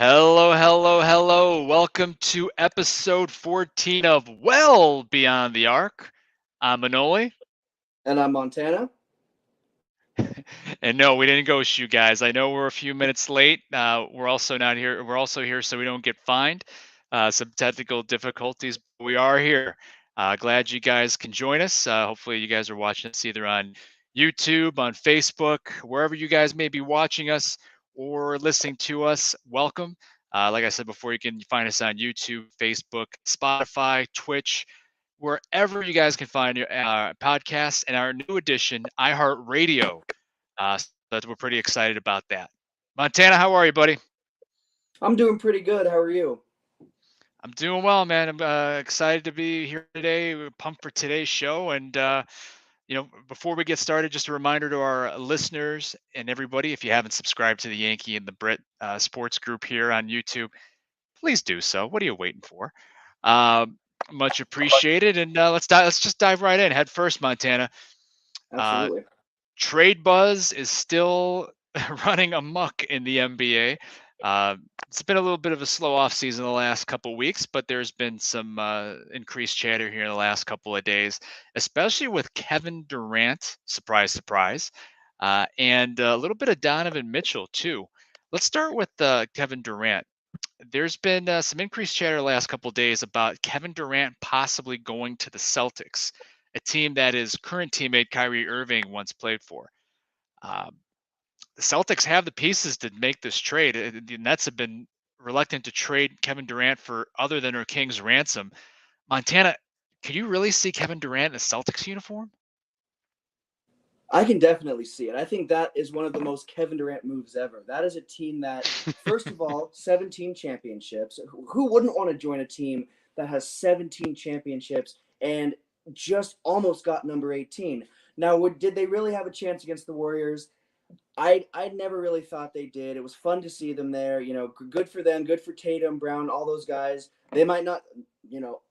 Hello, hello, hello. Welcome to episode 14 of Well Beyond the Arc. I'm Manoli. And I'm Montana. And no, we didn't ghost you guys. I know we're a few minutes late. We're also not here. We're also here so we don't get fined. Some technical difficulties. But we are here. Glad you guys can join us. Hopefully, you guys are watching us either on YouTube, on Facebook, wherever you guys may be watching us or listening to us. Welcome. Like I said before, you can find us on YouTube, Facebook, Spotify, Twitch, wherever you guys can find your podcast, and our new edition, iHeartRadio. So we're pretty excited about that. Montana, how are you, buddy? I'm doing pretty good. How are you? I'm doing well, man. I'm excited to be here today. We're pumped for today's show. And, before we get started, just a reminder to our listeners and everybody, if you haven't subscribed to the Yankee and the Brit sports group here on YouTube, please do so. What are you waiting for? Much appreciated. And let's just dive right in. Head first, Montana. Uh, Absolutely. Trade buzz is still running amok in the NBA. It's been a little bit of a slow off season the last couple weeks, but there's been some increased chatter here in the last couple of days, especially with Kevin Durant. Surprise, surprise, and a little bit of Donovan Mitchell too. Let's start with Kevin Durant. There's been some increased chatter the last couple of days about Kevin Durant possibly going to the Celtics, a team that his current teammate Kyrie Irving once played for. Um, the Celtics have the pieces to make this trade. The Nets have been reluctant to trade Kevin Durant for other than her King's ransom. Montana, can you really see Kevin Durant in a Celtics uniform? I can definitely see it. I think that is one of the most Kevin Durant moves ever. That is a team that, first of all, 17 championships. Who wouldn't want to join a team that has 17 championships and just almost got number 18? Now, did they really have a chance against the Warriors? I never really thought they did. It was fun to see them there. Good for them. Good for Tatum, Brown, all those guys. They might not.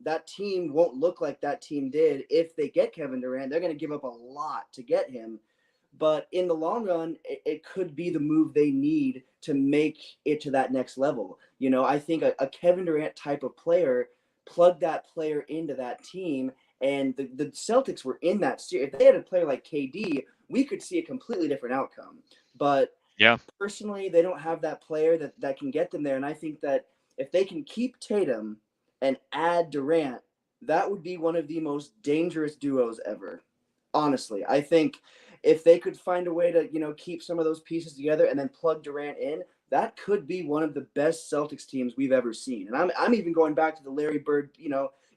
That team won't look like that team did if they get Kevin Durant. They're going to give up a lot to get him. But in the long run, it could be the move they need to make it to that next level. I think a Kevin Durant type of player, plug that player into that team, and the Celtics were in that series. If they had a player like KD, we could see a completely different outcome. But Yeah. personally, they don't have that player that can get them there. And I think that if they can keep Tatum and add Durant, that would be one of the most dangerous duos ever. Honestly, I think if they could find a way to, keep some of those pieces together and then plug Durant in, that could be one of the best Celtics teams we've ever seen. And I'm even going back to the Larry Bird,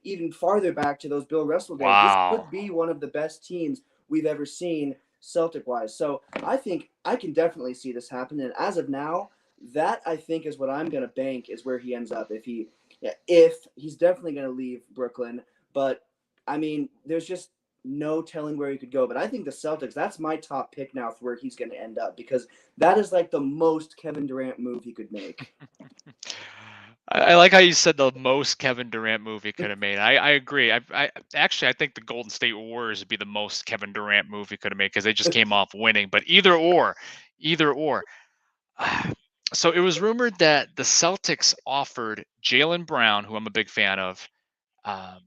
even farther back to those Bill Russell days. This Wow. could be one of the best teams we've ever seen Celtic wise. So I think I can definitely see this happen. And as of now, that I think is what I'm going to bank is where he ends up. If he's definitely going to leave Brooklyn, but I mean, there's just no telling where he could go. But I think the Celtics, that's my top pick now for where he's going to end up because that is like the most Kevin Durant move he could make. I like how you said the most Kevin Durant move he could have made. I agree. I actually I think the Golden State Warriors would be the most Kevin Durant move he could have made because they just came off winning. But either or. So it was rumored that the Celtics offered Jaylen Brown, who I'm a big fan of, um,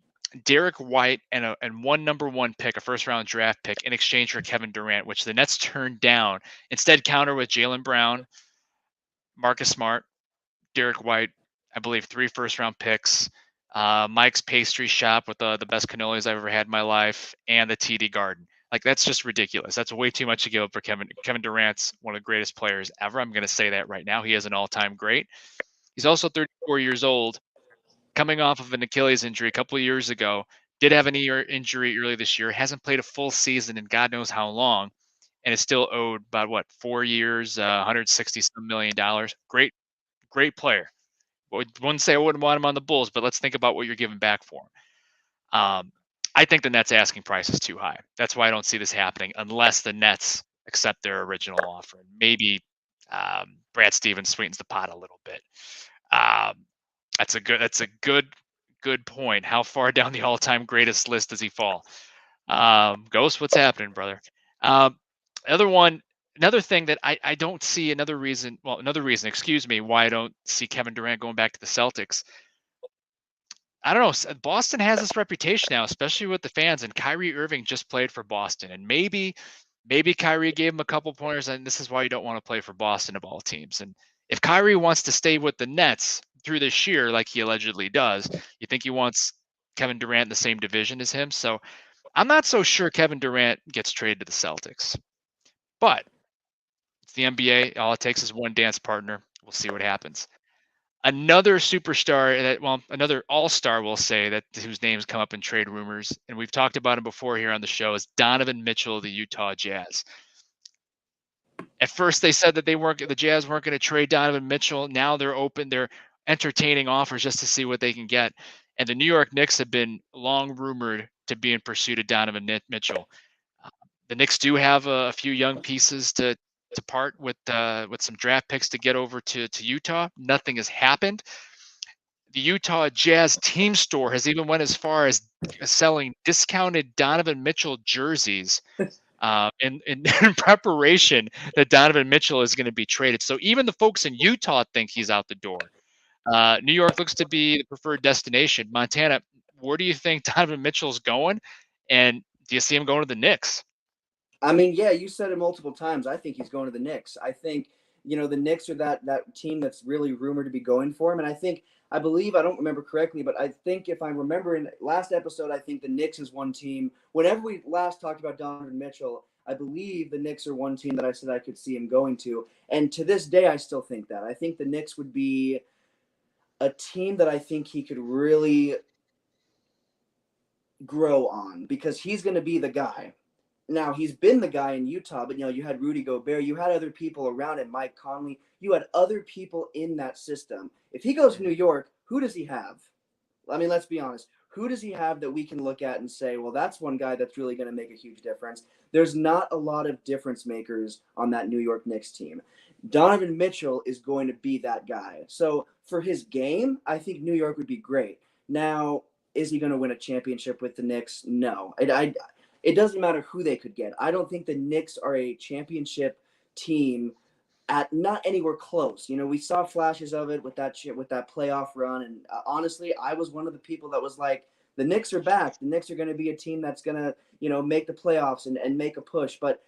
Derek White, and one number one pick, a first round draft pick, in exchange for Kevin Durant, which the Nets turned down. Instead, counter with Jaylen Brown, Marcus Smart, Derek White, I believe 3 first round picks, Mike's Pastry Shop with the best cannolis I've ever had in my life, and the TD Garden. Like that's just ridiculous. That's way too much to give up for Kevin. Kevin Durant's one of the greatest players ever. I'm going to say that right now. He is an all-time great. He's also 34 years old, coming off of an Achilles injury a couple of years ago. Did have an ear injury early this year. Hasn't played a full season in God knows how long, and is still owed about what 4 years, 160 some $1 million. Great player. Wouldn't say I wouldn't want him on the Bulls, but let's think about what you're giving back for him. I think the Nets asking price is too high. That's why I don't see this happening unless the Nets accept their original offer. Maybe Brad Stevens sweetens the pot a little bit. Um, that's a good point. How far down the all-time greatest list does he fall? Ghost, what's happening, brother? Um, the other one, Another thing that I don't see, another reason, excuse me, why I don't see Kevin Durant going back to the Celtics. I don't know. Boston has this reputation now, especially with the fans. And Kyrie Irving just played for Boston, and maybe Kyrie gave him a couple pointers, and this is why you don't want to play for Boston of all teams. And if Kyrie wants to stay with the Nets through this year, like he allegedly does, you think he wants Kevin Durant in the same division as him? So I'm not so sure Kevin Durant gets traded to the Celtics, but it's the NBA. All it takes is one dance partner. We'll see what happens. Another superstar another all-star, we'll say, that whose names come up in trade rumors, and we've talked about him before here on the show, is Donovan Mitchell of the Utah Jazz. At first, they said that the Jazz weren't going to trade Donovan Mitchell. Now they're entertaining offers just to see what they can get. And the New York Knicks have been long rumored to be in pursuit of Donovan Mitchell. Uh, the Knicks do have a few young pieces to part with some draft picks to get over to Utah. Nothing has happened. The Utah Jazz team store has even went as far as selling discounted Donovan Mitchell jerseys in in preparation that Donovan Mitchell is going to be traded. So even the folks in Utah think he's out the door. New York looks to be the preferred destination. Montana, where do you think Donovan Mitchell's going? And do you see him going to the Knicks? I mean, yeah, you said it multiple times. I think he's going to the Knicks. I think, the Knicks are that team that's really rumored to be going for him. And I believe, I don't remember correctly, but I think if I remember in last episode, I think the Knicks is one team. Whenever we last talked about Donovan Mitchell, I believe the Knicks are one team that I said I could see him going to. And to this day, I still think that. I think the Knicks would be a team that I think he could really grow on because he's going to be the guy. Now, he's been the guy in Utah, but you had Rudy Gobert, you had other people around it, Mike Conley, you had other people in that system. If he goes to New York, who does he have? I mean, let's be honest. Who does he have that we can look at and say, well, that's one guy that's really going to make a huge difference? There's not a lot of difference makers on that New York Knicks team. Donovan Mitchell is going to be that guy. So for his game, I think New York would be great. Now, is he going to win a championship with the Knicks? No. It doesn't matter who they could get. I don't think the Knicks are a championship team at not anywhere close. We saw flashes of it with that playoff run, and honestly, I was one of the people that was like, the Knicks are back. The Knicks are going to be a team that's going to make the playoffs and make a push. But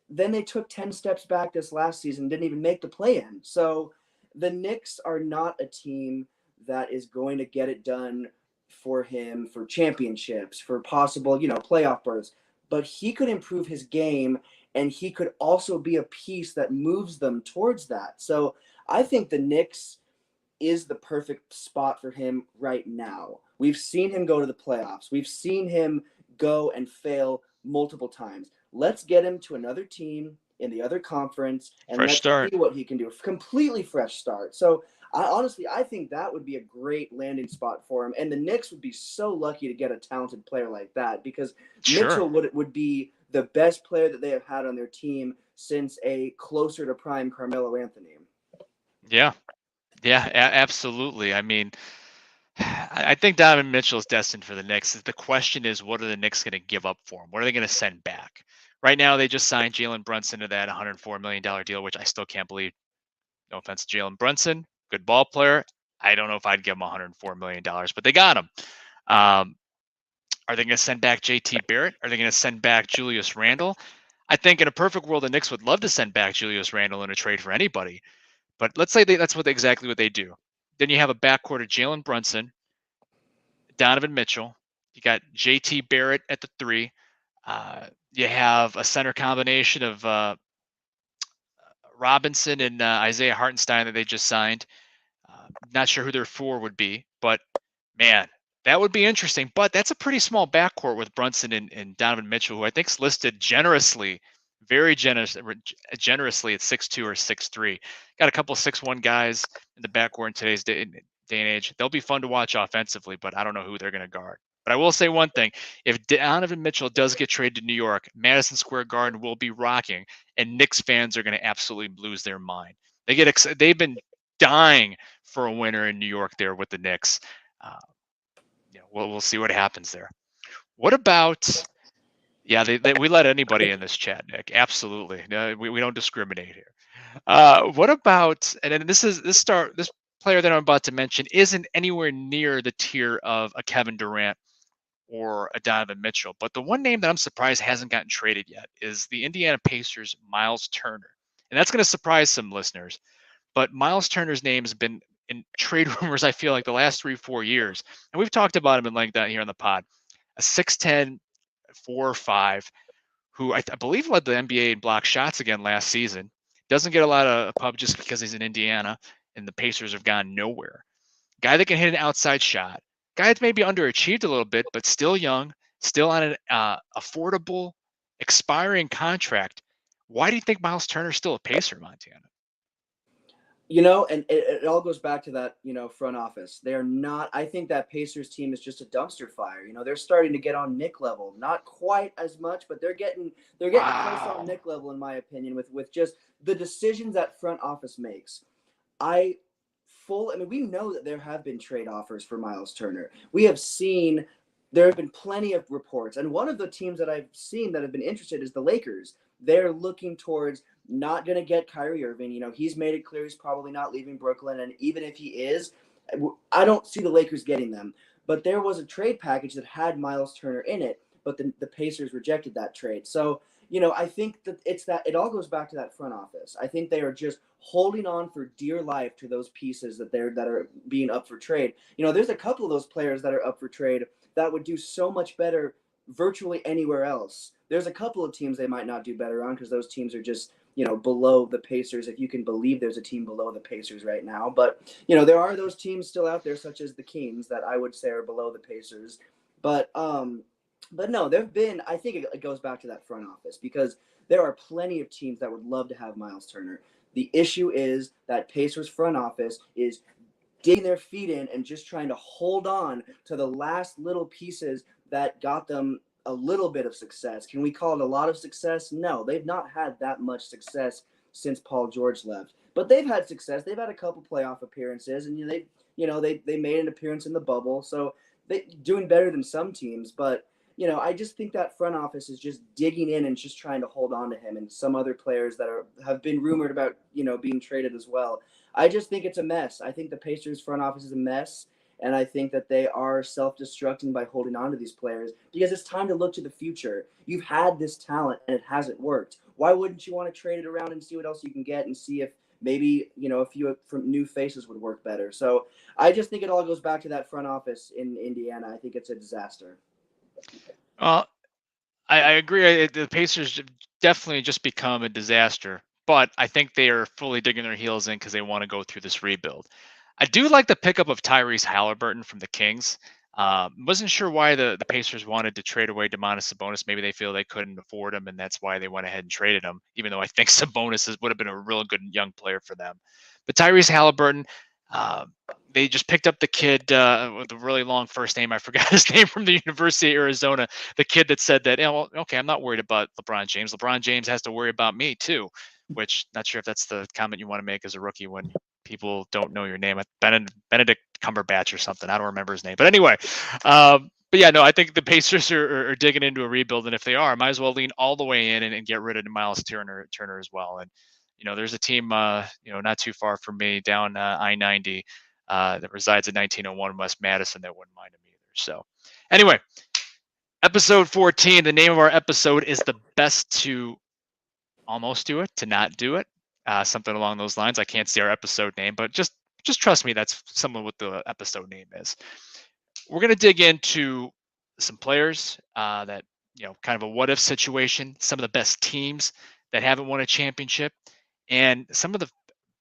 then they took 10 steps back this last season, didn't even make the play-in. So the Knicks are not a team that is going to get it done for him for championships, for possible playoff berths. But he could improve his game, and he could also be a piece that moves them towards that. So I think the Knicks is the perfect spot for him right now. We've seen him go to the playoffs. We've seen him go and fail multiple times. Let's get him to another team in the other conference, and Fresh let's start. see what he can do. Completely fresh start. So I think that would be a great landing spot for him. And the Knicks would be so lucky to get a talented player like that because Sure. Mitchell would be the best player that they have had on their team since a closer to prime Carmelo Anthony. Yeah. Yeah, absolutely. I mean, I think Donovan Mitchell is destined for the Knicks. The question is, what are the Knicks going to give up for him? What are they going to send back? Right now, they just signed Jalen Brunson to that $104 million deal, which I still can't believe. No offense to Jalen Brunson, good ball player. I don't know if I'd give him $104 million, but they got him. Are they going to send back JT Barrett? Are they going to send back Julius Randle? I think in a perfect world, the Knicks would love to send back Julius Randle in a trade for anybody. But let's say that's exactly what they do. Then you have a backcourt of Jalen Brunson, Donovan Mitchell. You got JT Barrett at the 3. You have a center combination of Robinson and Isaiah Hartenstein that they just signed. Not sure who their 4 would be, but man, that would be interesting. But that's a pretty small backcourt with Brunson and Donovan Mitchell, who I think is listed generously, very generously at 6'2" or 6'3". Got a couple of 6'1" guys in the backcourt in today's day and age. They'll be fun to watch offensively, but I don't know who they're going to guard. But I will say one thing: if Donovan Mitchell does get traded to New York, Madison Square Garden will be rocking, and Knicks fans are going to absolutely lose their mind. They've been dying for a winner in New York there with the Knicks. Uh, we'll see what happens there. What about Yeah, we let anybody in this chat, Nick. Absolutely. No, we don't discriminate here. What about, and then this player that I'm about to mention isn't anywhere near the tier of a Kevin Durant or a Donovan Mitchell, but the one name that I'm surprised hasn't gotten traded yet is the Indiana Pacers' Miles Turner. And that's going to surprise some listeners, but Miles Turner's name has been in trade rumors, I feel like, the last 3-4 years. And we've talked about him in length out here on the pod. A 6'10", 4 or 5, who I believe led the NBA in block shots again last season. Doesn't get a lot of pub just because he's in Indiana, and the Pacers have gone nowhere. Guy that can hit an outside shot. Guy that's maybe underachieved a little bit, but still young, still on an affordable, expiring contract. Why do you think Miles Turner's still a Pacer, Montana? And it all goes back to that, front office. They're not, I think that Pacers team is just a dumpster fire. They're starting to get on Nick level. Not quite as much, but they're getting close on Wow. Nick level, in my opinion, with just the decisions that front office makes. I we know that there have been trade offers for Miles Turner. We have seen there have been plenty of reports, and one of the teams that I've seen that have been interested is the Lakers. They're looking towards not going to get Kyrie Irving. He's made it clear he's probably not leaving Brooklyn, and even if he is, I don't see the Lakers getting them. But there was a trade package that had Miles Turner in it, but the Pacers rejected that trade. So I think that it all goes back to that front office. I think they are just holding on for dear life to those pieces that are being up for trade. There's a couple of those players that are up for trade that would do so much better virtually anywhere else. There's a couple of teams they might not do better on because those teams are just below the Pacers, if you can believe there's a team below the Pacers right now. But there are those teams still out there, such as the Kings, that I would say are below the Pacers. But no, there've been. I think it goes back to that front office because there are plenty of teams that would love to have Miles Turner. The issue is that Pacers front office is digging their feet in and just trying to hold on to the last little pieces that got them a little bit of success. Can we call it a lot of success? No, they've not had that much success since Paul George left. But they've had success. They've had a couple playoff appearances, and they made an appearance in the bubble, so they doing better than some teams. But I just think that front office is just digging in and just trying to hold on to him and some other players that have been rumored about being traded as well. I just think it's a mess. I think the Pacers front office is a mess, and I think that they are self-destructing by holding on to these players because it's time to look to the future. You've had this talent and it hasn't worked. Why wouldn't you want to trade it around and see what else you can get and see if maybe a few from new faces would work better? So I just think it all goes back to that front office in Indiana. I think it's a disaster. Well, I agree. The Pacers definitely just become a disaster, but I think they are fully digging their heels in because they want to go through this rebuild. I do like the pickup of Tyrese Halliburton from the Kings. Wasn't sure why the Pacers wanted to trade away Domantas Sabonis. Maybe they feel they couldn't afford him, and that's why they went ahead and traded him. Even though I think would have been a real good young player for them. But Tyrese Halliburton, uh, they just picked up the kid with a really long first name. I forgot his name, from the University of Arizona. The kid that said that, well, okay, I'm not worried about LeBron James. LeBron James has to worry about me too. Which, not sure if that's the comment you want to make as a rookie when people don't know your name. Benedict Cumberbatch or something. I don't remember his name. But anyway, but yeah, no, I think the Pacers are digging into a rebuild, and if they are, might as well lean all the way in and get rid of Miles Turner as well. And there's a team, not too far from me down I-90 that resides in 1901 West Madison that wouldn't mind him either. So, anyway, episode 14. The name of our episode is "The Best to Almost Do It, to Not Do It," something along those lines. I can't see our episode name, but just trust me, that's some of what the episode name is. We're gonna dig into some players that kind of a what if situation, some of the best teams that haven't won a championship, and some of the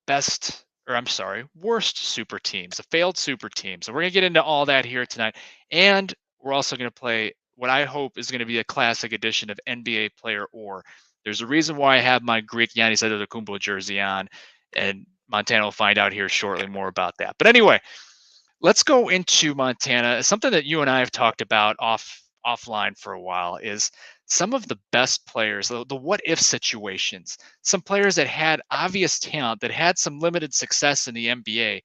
best, or I'm sorry, worst super teams, the failed super teams. So we're going to get into all that here tonight. And we're also going to play what I hope is going to be a classic edition of NBA Player Or. There's a reason why I have my Greek Giannis Antetokounmpo jersey on, and Montana will find out here shortly more about that. But anyway, let's go into Montana. Something that you and I have talked about offline for a while is some of the best players, the what if situations. Some players that had obvious talent, that had some limited success in the NBA,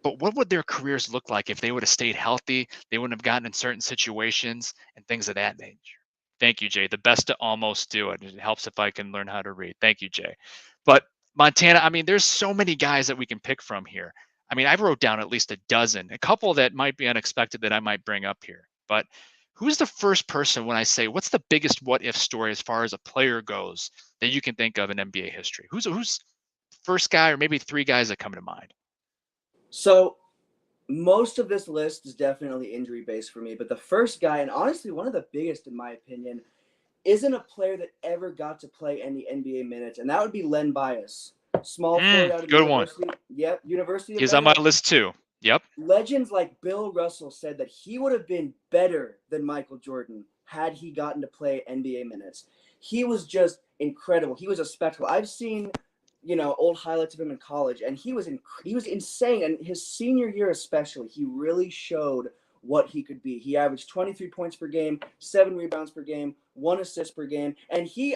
but what would their careers look like if they would have stayed healthy? They wouldn't have gotten in certain situations and things of that nature. Thank you, Jay. The best to almost do it. It helps if I can learn how to read. Thank you, Jay. But Montana, I mean, there's so many guys that we can pick from here. I mean, I wrote down at least a dozen, a couple that might be unexpected that I might bring up here. But who's the first person when I say, what's the biggest what if story as far as a player goes that you can think of in NBA history? Who's first guy, or maybe three guys that come to mind? So most of this list is definitely injury based for me, but the first guy, and honestly one of the biggest in my opinion, isn't a player that ever got to play any NBA minutes, and that would be Len Bias. Small forward out of the Good one. University. Yep, University of He's on my Manila. list too. Yep. Legends like Bill Russell said that he would have been better than Michael Jordan had he gotten to play NBA minutes. He was just incredible. He was a spectacle. I've seen, old highlights of him in college, and he was insane. And his senior year especially, he really showed what he could be. He averaged 23 points per game, 7 rebounds per game, 1 assist per game, and he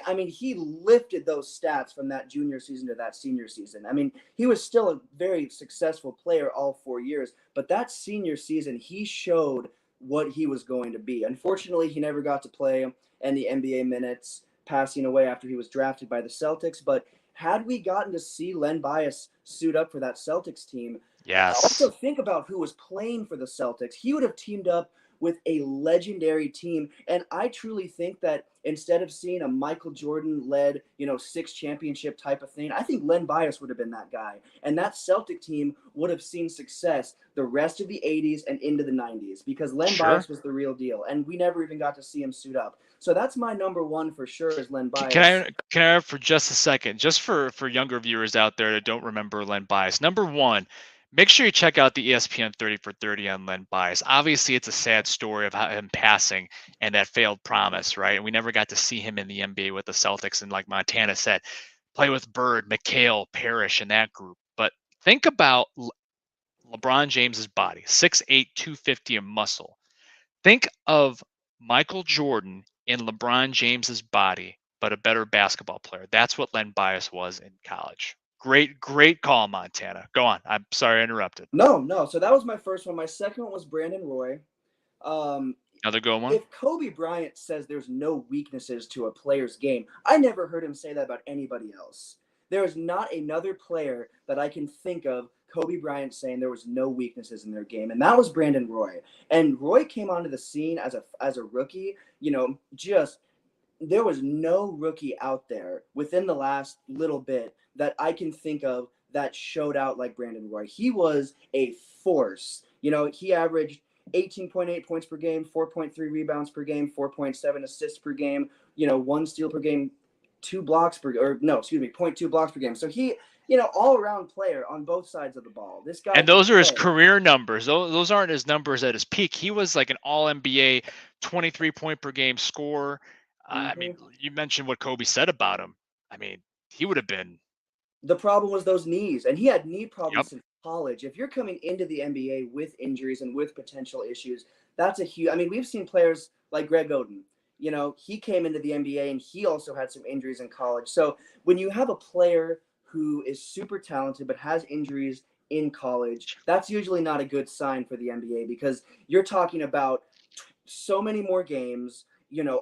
lifted those stats from that junior season to that senior season. I mean, he was still a very successful player all 4 years, but that senior season he showed what he was going to be. Unfortunately, he never got to play any NBA minutes, passing away after he was drafted by the Celtics, but had we gotten to see Len Bias suit up for that Celtics team, also Yes. think about who was playing for the Celtics. He would have teamed up with a legendary team. And I truly think that instead of seeing a Michael Jordan led, 6 championship type of thing, I think Len Bias would have been that guy. And that Celtic team would have seen success the rest of the 80s and into the 90s because Len Sure. Bias was the real deal. And we never even got to see him suit up. So that's my number one for sure is Len Can Bias. I for just a second, just for younger viewers out there that don't remember Len Bias? Number one, make sure you check out the ESPN 30 for 30 on Len Bias. Obviously, it's a sad story of him passing and that failed promise, right? And we never got to see him in the NBA with the Celtics. And like Montana said, play with Bird, McHale, Parrish, and that group. But think about LeBron James's body, 6'8", 250 of muscle. Think of Michael Jordan in LeBron James's body, but a better basketball player. That's what Len Bias was in college. Great call, Montana. Go on. I'm sorry I interrupted. No, no. So that was my first one. My second one was Brandon Roy. Um, Another good one. if Kobe Bryant says there's no weaknesses to a player's game, I never heard him say that about anybody else. There is not another player that I can think of Kobe Bryant saying there was no weaknesses in their game, and that was Brandon Roy. And Roy came onto the scene as a rookie, just there was no rookie out there within the last little bit that I can think of that showed out like Brandon Roy. He was a force. He averaged 18.8 points per game, 4.3 rebounds per game, 4.7 assists per game, 1 steal per game, 2 blocks per or no, excuse me, 0.2 blocks per game. So he, all around player on both sides of the ball. This guy And could those are his play. career numbers. Those aren't his numbers at his peak. He was like an all NBA 23 point per game scorer. I mean, Mhm. you mentioned what Kobe said about him. I mean, he would have been. The problem was those knees, and he had knee Yep. problems since college. If you're coming into the NBA with injuries and with potential issues, that's a huge. I mean, we've seen players like Greg Oden. He came into the NBA and he also had some injuries in college. So when you have a player who is super talented but has injuries in college, that's usually not a good sign for the NBA because you're talking about so many more games,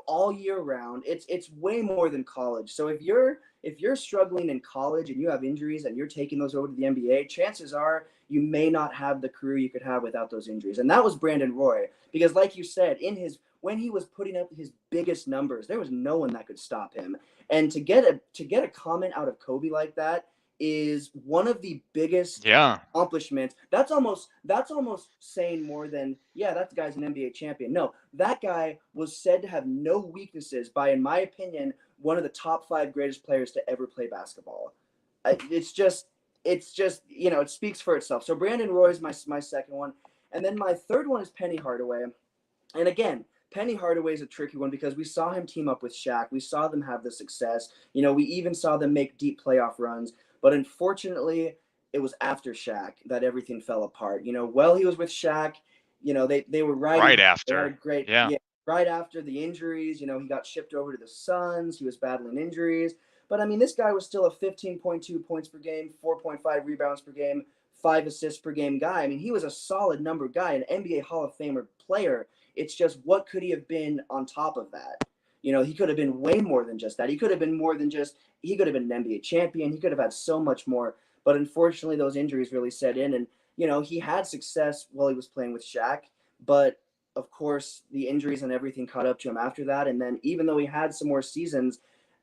all year round. It's way more than college. So if you're struggling in college and you have injuries and you're taking those over to the NBA, chances are you may not have the career you could have without those injuries. And that was Brandon Roy because like you said, when he was putting up his biggest numbers, there was no one that could stop him. And to get a comment out of Kobe like that is one of the biggest Yeah. accomplishments. That's almost saying more than, yeah, that guy's an NBA champion. No, that guy was said to have no weaknesses by, in my opinion, one of the top 5 greatest players to ever play basketball. It's just it speaks for itself. So Brandon Roy is my second one, and then my third one is Penny Hardaway. And again, Penny Hardaway is a tricky one because we saw him team up with Shaq. We saw them have the success. We even saw them make deep playoff runs. But unfortunately, it was after Shaq that everything fell apart. While he was with Shaq, they were riding. Right They had a after. great, Yeah. yeah. Right after the injuries, he got shipped over to the Suns. He was battling injuries. But I mean, this guy was still a 15.2 points per game, 4.5 rebounds per game, 5 assists per game guy. I mean, he was a solid number guy, an NBA Hall of Famer player. It's just what could he have been on top of that? He could have been way more than just that. He could have been more than just, he could have been an NBA champion. He could have had so much more. But unfortunately, those injuries really set in. And, he had success while he was playing with Shaq. But of course, the injuries and everything caught up to him after that. And then even though he had some more seasons,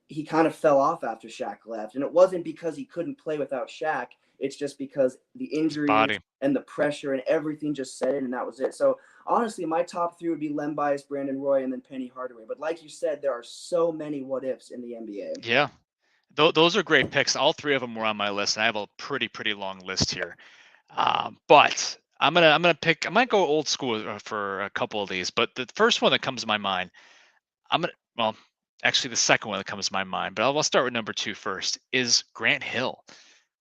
he kind of fell off after Shaq left. And it wasn't because he couldn't play without Shaq. It's just because the His injuries body. and the pressure and everything just set in, and that was it. So honestly, my top three would be Len Bias, Brandon Roy, and then Penny Hardaway. But like you said, there are so many what ifs in the NBA. Yeah. Those are great picks. All three of them were on my list, and I have a pretty long list here. But I might go old school for a couple of these. But the first one that comes to my mind, well, actually the second one that comes to my mind, but I'll start with number 2 first, is Grant Hill.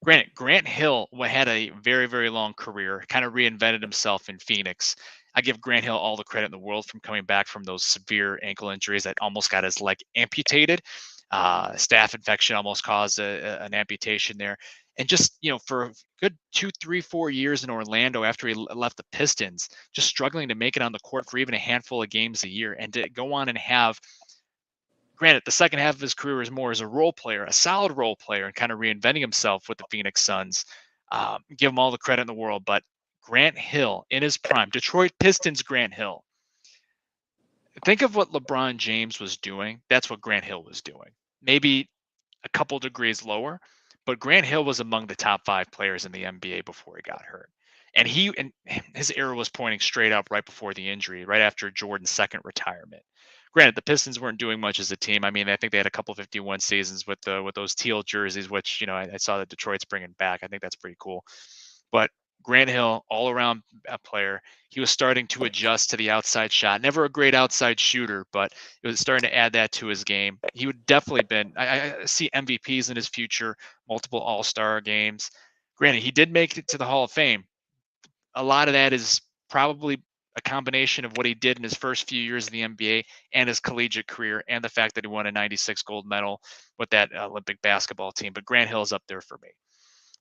Granted, Grant Hill had a very long career, kind of reinvented himself in Phoenix. I give Grant Hill all the credit in the world from coming back from those severe ankle injuries that almost got his leg amputated. Staph infection almost caused an amputation there. And just, for a good 2, 3, 4 years in Orlando after he left the Pistons, just struggling to make it on the court for even a handful of games a year, and to go on and have, granted, the second half of his career is more as a role player, a solid role player, and kind of reinventing himself with the Phoenix Suns. Give him all the credit in the world. But Grant Hill in his prime, Detroit Pistons Grant Hill. Think of what LeBron James was doing. That's what Grant Hill was doing. Maybe a couple degrees lower, but Grant Hill was among the top 5 players in the NBA before he got hurt. And his era was pointing straight up right before the injury, right after Jordan's second retirement. Granted, the Pistons weren't doing much as a team. I mean, I think they had a couple 51 seasons with those teal jerseys, which I saw that Detroit's bringing back. I think that's pretty cool. But Grant Hill, all around player, he was starting to adjust to the outside shot. Never a great outside shooter, but it was starting to add that to his game. He would definitely been. I see MVPs in his future, multiple All-Star games. Granted, he did make it to the Hall of Fame. A lot of that is probably a combination of what he did in his first few years in the NBA and his collegiate career, and the fact that he won a '96 gold medal with that Olympic basketball team. But Grant Hill is up there for me.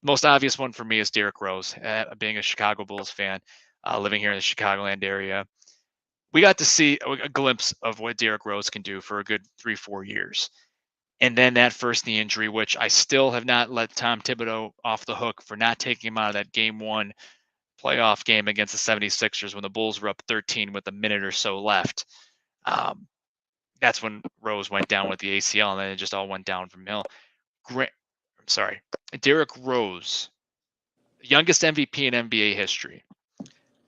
Most obvious one for me is Derrick Rose, being a Chicago Bulls fan, living here in the Chicagoland area. We got to see a glimpse of what Derrick Rose can do for a good 3, 4 years. And then that first knee injury, which I still have not let Tom Thibodeau off the hook for not taking him out of that game 1 playoff game against the 76ers when the Bulls were up 13 with a minute or so left. That's when Rose went down with the ACL, and then it just all went down from Hill. Derrick Rose, youngest MVP in NBA history,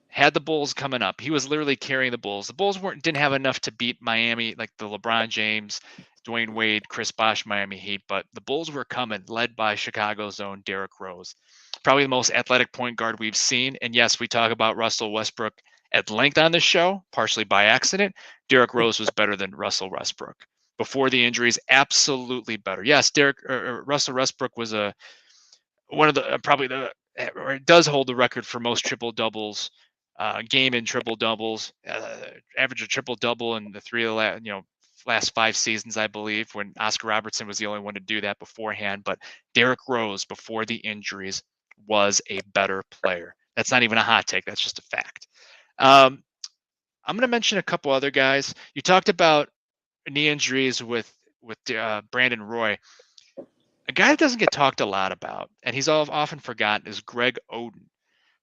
had the Bulls coming up. He was literally carrying the Bulls. The Bulls didn't have enough to beat Miami, like the LeBron James, Dwayne Wade, Chris Bosh Miami Heat, but the Bulls were coming, led by Chicago's own Derrick Rose. Probably the most athletic point guard we've seen. And yes, we talk about Russell Westbrook at length on this show, partially by accident. Derrick Rose was better than Russell Westbrook. Before the injuries, absolutely better. Yes, Russell Westbrook was one of the probably the or it does hold the record for most triple doubles, game in triple doubles, average a triple double in the 3 of the last 5 seasons, I believe, when Oscar Robertson was the only one to do that beforehand. But Derrick Rose, before the injuries, was a better player. That's not even a hot take. That's just a fact. I'm going to mention a couple other guys. You talked about knee injuries with Brandon Roy. A guy that doesn't get talked a lot about, and he's often forgotten, is Greg Oden.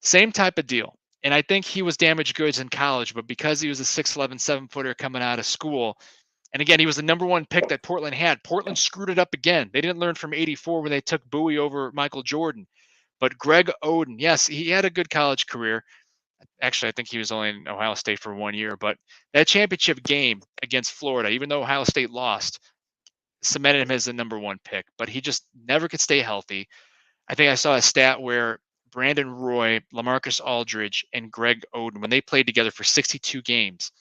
Same type of deal. And I think he was damaged goods in college, but because he was a 6'11", 7-footer coming out of school, and again, he was the number 1 pick that Portland had. Portland screwed it up again. They didn't learn from '84 when they took Bowie over Michael Jordan. But Greg Oden, yes, he had a good college career. Actually, I think he was only in Ohio State for 1 year. But that championship game against Florida, even though Ohio State lost, cemented him as the number 1 pick. But he just never could stay healthy. I think I saw a stat where Brandon Roy, LaMarcus Aldridge, and Greg Oden, when they played together for 62 games,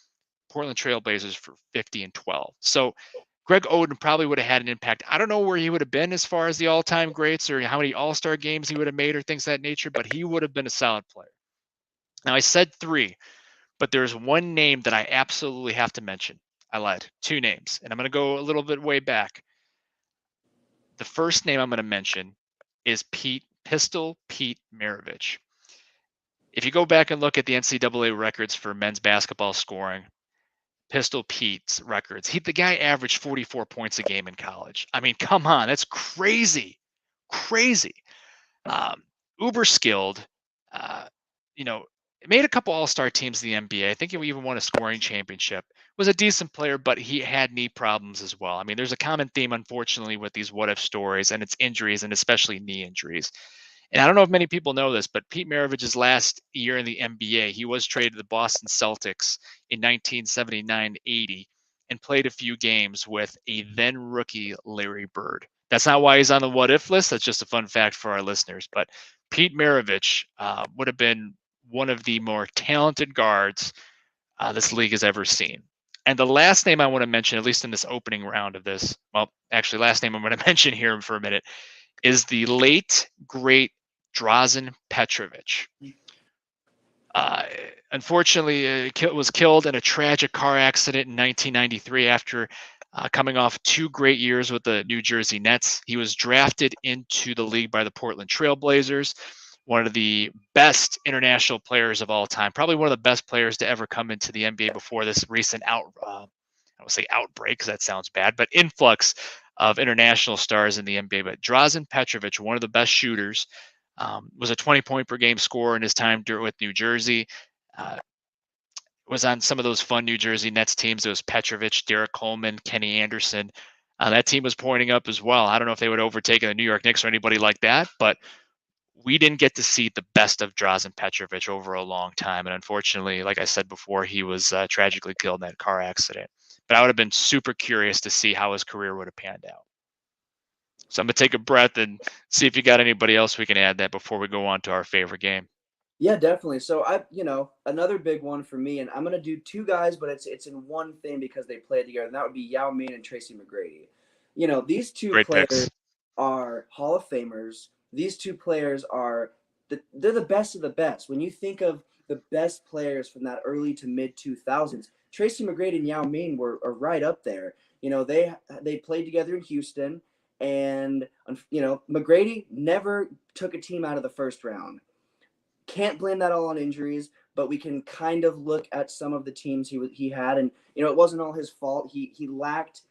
Portland Trailblazers for 50-12. So Greg Oden probably would have had an impact. I don't know where he would have been as far as the all-time greats or how many all-star games he would have made or things of that nature, but he would have been a solid player. Now, I said 3, but there's one name that I absolutely have to mention. I lied. 2 names, and I'm going to go a little bit way back. The first name I'm going to mention is Pistol Pete Maravich. If you go back and look at the NCAA records for men's basketball scoring, Pistol Pete's records. The guy averaged 44 points a game in college. I mean, come on, that's crazy, crazy. Uber skilled. Uh, you know, made a couple All-Star teams in the NBA. I think he even won a scoring championship. Was a decent player, but he had knee problems as well. I mean, there's a common theme, unfortunately, with these what-if stories, and it's injuries, and especially knee injuries. And I don't know if many people know this, but Pete Maravich's last year in the NBA, he was traded to the Boston Celtics in 1979-80 and played a few games with a then rookie Larry Bird. That's not why he's on the what if list. That's just a fun fact for our listeners. But Pete Maravich would have been one of the more talented guards this league has ever seen. And the last name I want to mention, at least in this opening round of this, well, actually, last name I'm going to mention here for a minute, is the late, great Drazen Petrovic. Unfortunately, was killed in a tragic car accident in 1993 after coming off 2 great years with the New Jersey Nets. He was drafted into the league by the Portland Trail Blazers, one of the best international players of all time, probably one of the best players to ever come into the NBA before this recent I don't say outbreak because that sounds bad, but influx of international stars in the NBA. But Drazen Petrovic, one of the best shooters, was a 20-point per game scorer in his time with New Jersey. Was on some of those fun New Jersey Nets teams. It was Petrovic, Derek Coleman, Kenny Anderson. That team was pointing up as well. I don't know if they would have overtaken the New York Knicks or anybody like that, but we didn't get to see the best of Drazen Petrovic over a long time. And unfortunately, like I said before, he was tragically killed in that car accident. But I would have been super curious to see how his career would have panned out. So I'm going to take a breath and see if you got anybody else we can add that before we go on to our favorite game. Yeah, definitely. So another big one for me, and I'm gonna do two guys, but it's in one thing because they played together, and that would be Yao Ming and Tracy McGrady. These two Great players picks. are Hall of Famers. These two players they're the best of the best. When you think of the best players from that early to mid 2000s, Tracy McGrady and Yao Ming are right up there. They played together in Houston, and McGrady never took a team out of the first round. Can't blame that all on injuries, but we can kind of look at some of the teams he had, and it wasn't all his fault. He lacked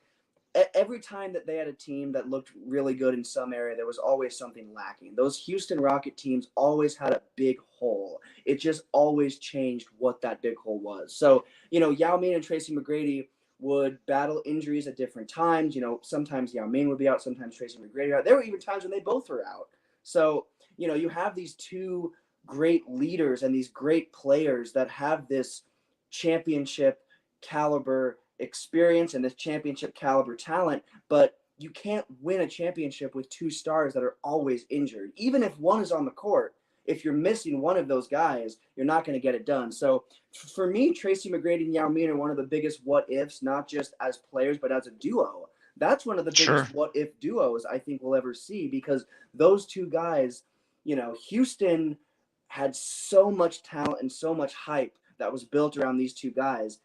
every time that they had a team that looked really good in some area, there was always something lacking. Those Houston Rocket teams always had a big hole. It just always changed what that big hole was. So, Yao Ming and Tracy McGrady would battle injuries at different times. Sometimes Yao Ming would be out, sometimes Tracy McGrady would be out. There were even times when they both were out. So, you have these two great leaders and these great players that have this championship caliber experience and this championship caliber talent, but you can't win a championship with two stars that are always injured. Even if one is on the court, if you're missing one of those guys, you're not going to get it done. So for me, Tracy McGrady and Yao Ming are one of the biggest what ifs, not just as players, but as a duo. That's one of the biggest what if duos I think we'll ever see, because those two guys, Houston had so much talent and so much hype that was built around these two guys,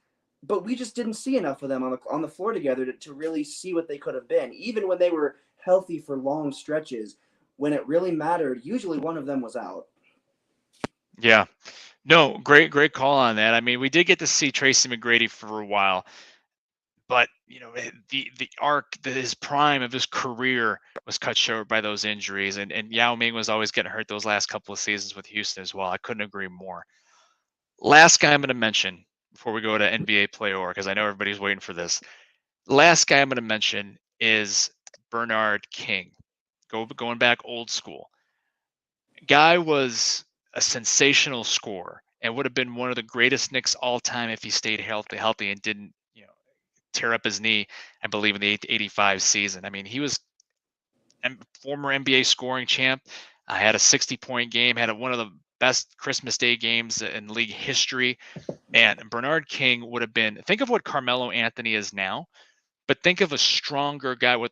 but we just didn't see enough of them on the floor together to really see what they could have been. Even when they were healthy for long stretches, when it really mattered, usually one of them was out. Yeah. No, great call on that. I mean, we did get to see Tracy McGrady for a while, but the arc, his prime of his career was cut short by those injuries, and Yao Ming was always getting hurt those last couple of seasons with Houston as well. I couldn't agree more. Last guy I'm going to mention before we go to NBA player, because I know everybody's waiting for this. Last guy I'm going to mention is Bernard King. Going back old school. Guy was a sensational scorer and would have been one of the greatest Knicks all time if he stayed healthy and didn't, tear up his knee, I believe, in the 85 season. I mean, he was a former NBA scoring champ. I had a 60-point game, had one of the best Christmas Day games in league history. Man, Bernard King would have been, think of what Carmelo Anthony is now, but think of a stronger guy with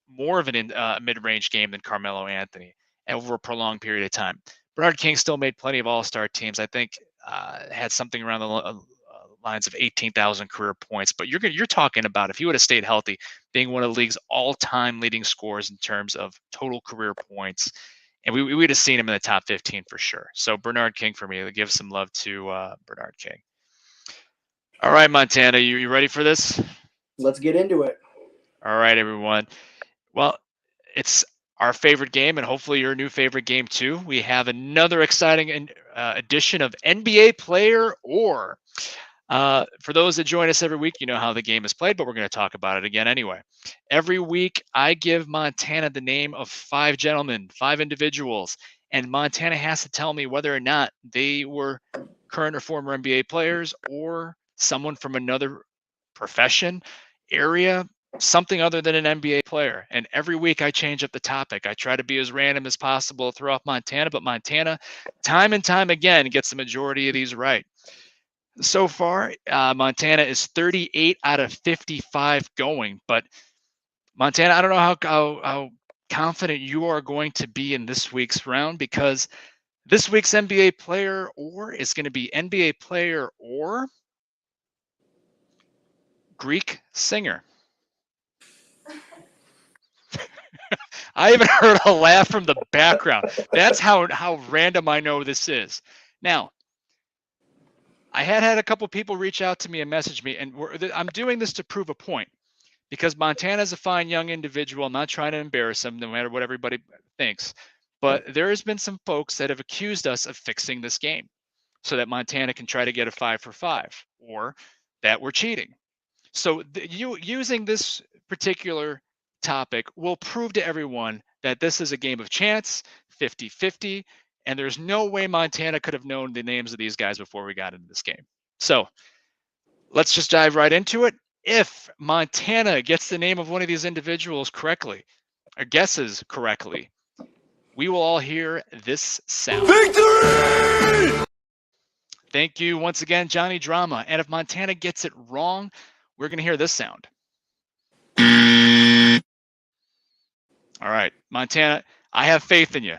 more of an mid-range game than Carmelo Anthony over a prolonged period of time. Bernard King still made plenty of all-star teams. I think had something around the lines of 18,000 career points. But you're talking about, if he would have stayed healthy, being one of the league's all-time leading scorers in terms of total career points. And we would have seen him in the top 15 for sure. So Bernard King for me, give some love to Bernard King. All right, Montana, you ready for this? Let's get into it. All right, everyone. Well, it's our favorite game, and hopefully your new favorite game too. We have another exciting edition of NBA Player Or. For those that join us every week, you know how the game is played, but we're going to talk about it again anyway. Every week, I give Montana the name of 5 gentlemen, 5 individuals, and Montana has to tell me whether or not they were current or former NBA players or someone from another profession, area, something other than an NBA player. And every week I change up the topic. I try to be as random as possible to throw off Montana, but Montana, time and time again, gets the majority of these right. So far, Montana is 38 out of 55 going. But Montana, I don't know how confident you are going to be in this week's round, because this week's NBA Player Or is going to be NBA Player Or Greek Singer. I even heard a laugh from the background. That's how random I know this is. Now, I had a couple people reach out to me and message me, and I'm doing this to prove a point, because Montana's a fine young individual. I'm not trying to embarrass him, no matter what everybody thinks. But there has been some folks that have accused us of fixing this game so that Montana can try to get a 5 for 5, or that we're cheating. So using this particular topic will prove to everyone that this is a game of chance, 50-50, and there's no way Montana could have known the names of these guys before we got into this game. So let's just dive right into it. If Montana gets the name of one of these individuals correctly, or guesses correctly, we will all hear this sound. Victory! Thank you once again, Johnny Drama. And if Montana gets it wrong, we're going to hear this sound. All right, Montana, I have faith in you.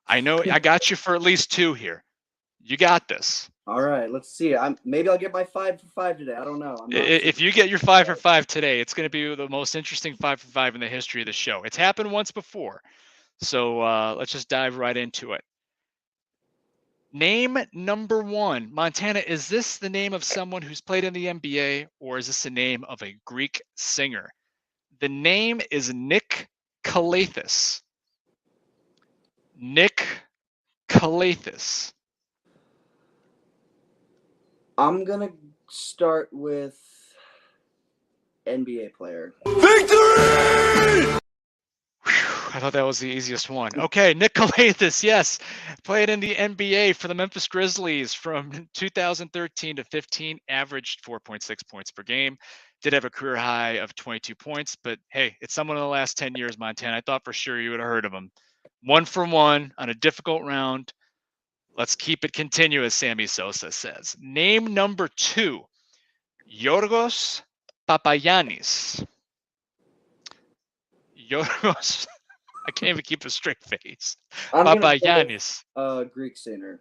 I know I got you for at least 2 here. You got this. All right, let's see. Maybe I'll get my 5 for 5 today. I don't know. If you get your 5 for 5 today, it's going to be the most interesting 5 for 5 in the history of the show. It's happened once before. So let's just dive right into it. Name number 1. Montana, is this the name of someone who's played in the NBA, or is this the name of a Greek singer? The name is Nick Kalathis. Nick Kalathis. I'm going to start with NBA player. Victory! I thought that was the easiest one. Okay, Nick Kalathis, yes. Played in the NBA for the Memphis Grizzlies from 2013 to 15, averaged 4.6 points per game. Did have a career high of 22 points, but hey, it's someone in the last 10 years, Montana. I thought for sure you would have heard of him. 1 for 1 on a difficult round. Let's keep it continuous, Sammy Sosa says. Name number 2, Yorgos Papagiannis. Yorgos, I can't even keep a straight face. Papagiannis. Greek singer.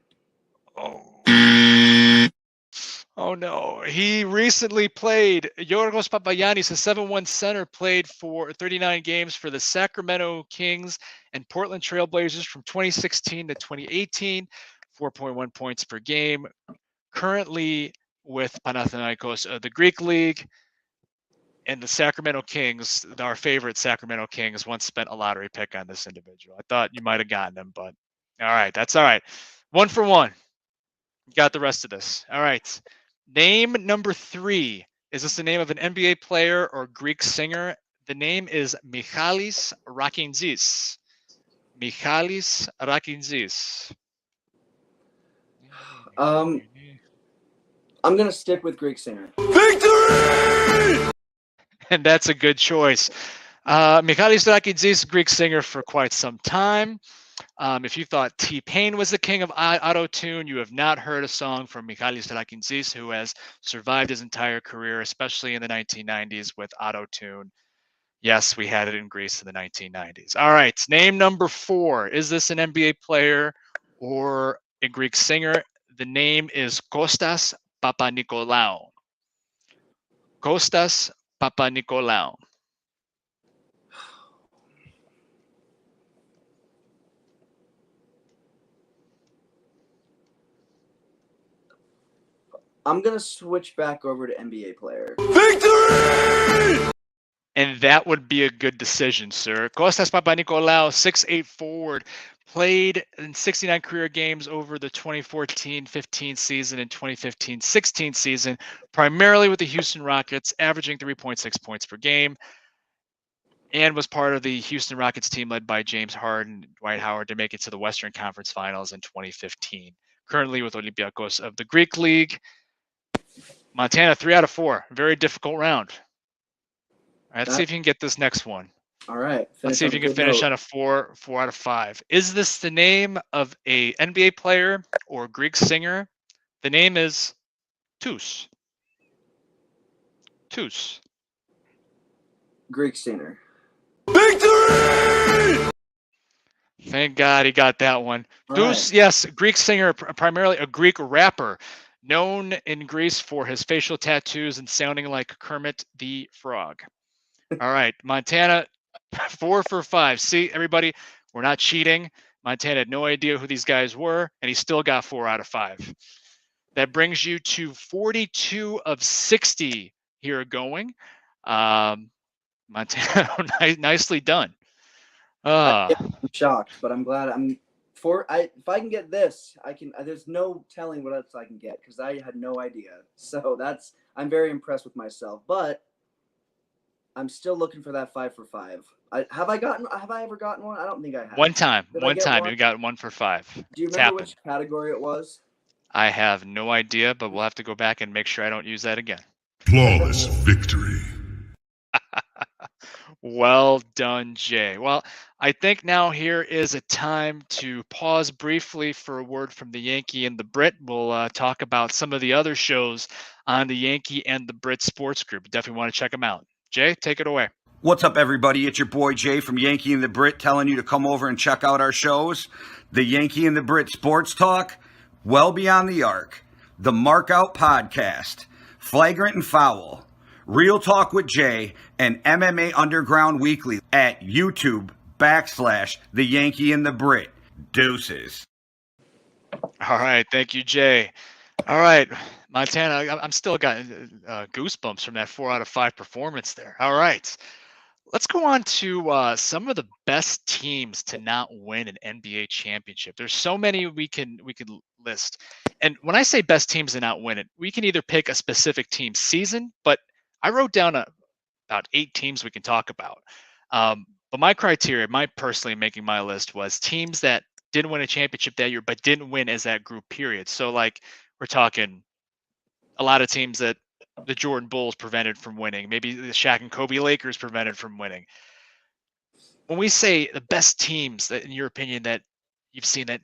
Oh no. He recently played, Yorgos Papagiannis, a 7-1 center, played for 39 games for the Sacramento Kings and Portland Trailblazers from 2016 to 2018, 4.1 points per game. Currently with Panathinaikos, the Greek League. And the Sacramento Kings, our favorite Sacramento Kings, once spent a lottery pick on this individual. I thought you might have gotten him, but all right, that's all right. 1 for 1. Got the rest of this. All right. Name number 3. Is this the name of an NBA player or Greek singer? The name is Michalis Rakintzis. Michalis Rakintzis. I'm going to stick with Greek singer. Victory! And that's a good choice. Michalis Rakintzis, Greek singer for quite some time. If you thought T-Pain was the king of auto-tune, you have not heard a song from Michalis Rakintzis, who has survived his entire career, especially in the 1990s with auto-tune. Yes, we had it in Greece in the 1990s. All right, name number 4. Is this an NBA player or a Greek singer? The name is Kostas Papanikolaou. Kostas Papanikolaou. I'm going to switch back over to NBA player. Victory! And that would be a good decision, sir. Costas Papanikolaou, 6'8" forward, played in 69 career games over the 2014-15 season and 2015-16 season, primarily with the Houston Rockets, averaging 3.6 points per game, and was part of the Houston Rockets team led by James Harden and Dwight Howard to make it to the Western Conference Finals in 2015. Currently with Olympiacos of the Greek League. Montana, 3 out of 4. Very difficult round. All right, let's see if you can get this next one. All right. Let's see if you can finish on a 4 out of 5. Is this the name of a NBA player or Greek singer? The name is Tous. Tous. Greek singer. Victory! Thank God he got that one. All Tous, right. yes, Greek singer, primarily a Greek rapper, known in Greece for his facial tattoos and sounding like Kermit the Frog. All right, Montana, 4 for 5. See, everybody, we're not cheating. Montana had no idea who these guys were, and he still got 4 out of 5. That brings you to 42 of 60 here going. Montana, nicely done. I'm shocked, but I'm glad if I can get this, I can. There's no telling what else I can get because I had no idea. So I'm very impressed with myself, but I'm still looking for that 5 for 5. Have I ever gotten one? I don't think I have. One time. Did One time. one? You got 1 for 5. Do you It's remember happened. which category it was? I have no idea, but we'll have to go back and make sure I don't use that again. Flawless victory. Well done, Jay. Well, I think now here is a time to pause briefly for a word from the Yankee and the Brit. We'll talk about some of the other shows on the Yankee and the Brit Sports Group. Definitely want to check them out. Jay, take it away. What's up, everybody? It's your boy Jay from Yankee and the Brit telling you to come over and check out our shows. The Yankee and the Brit Sports Talk, Well Beyond the Arc, the Markout Podcast, Flagrant and Foul, Real Talk with Jay, and MMA Underground Weekly at YouTube/The Yankee and the Brit. Deuces. All right. Thank you, Jay. All right, Montana, I'm still got goosebumps from that 4 out of 5 performance there. All right. Let's go on to some of the best teams to not win an NBA championship. There's so many we can list. And when I say best teams to not win it, we can either pick a specific team season, but I wrote down about 8 teams we can talk about. But my criteria, my personally making my list was teams that didn't win a championship that year, but didn't win as that group period. So like we're talking a lot of teams that the Jordan Bulls prevented from winning. Maybe the Shaq and Kobe Lakers prevented from winning. When we say the best teams that, in your opinion, that you've seen that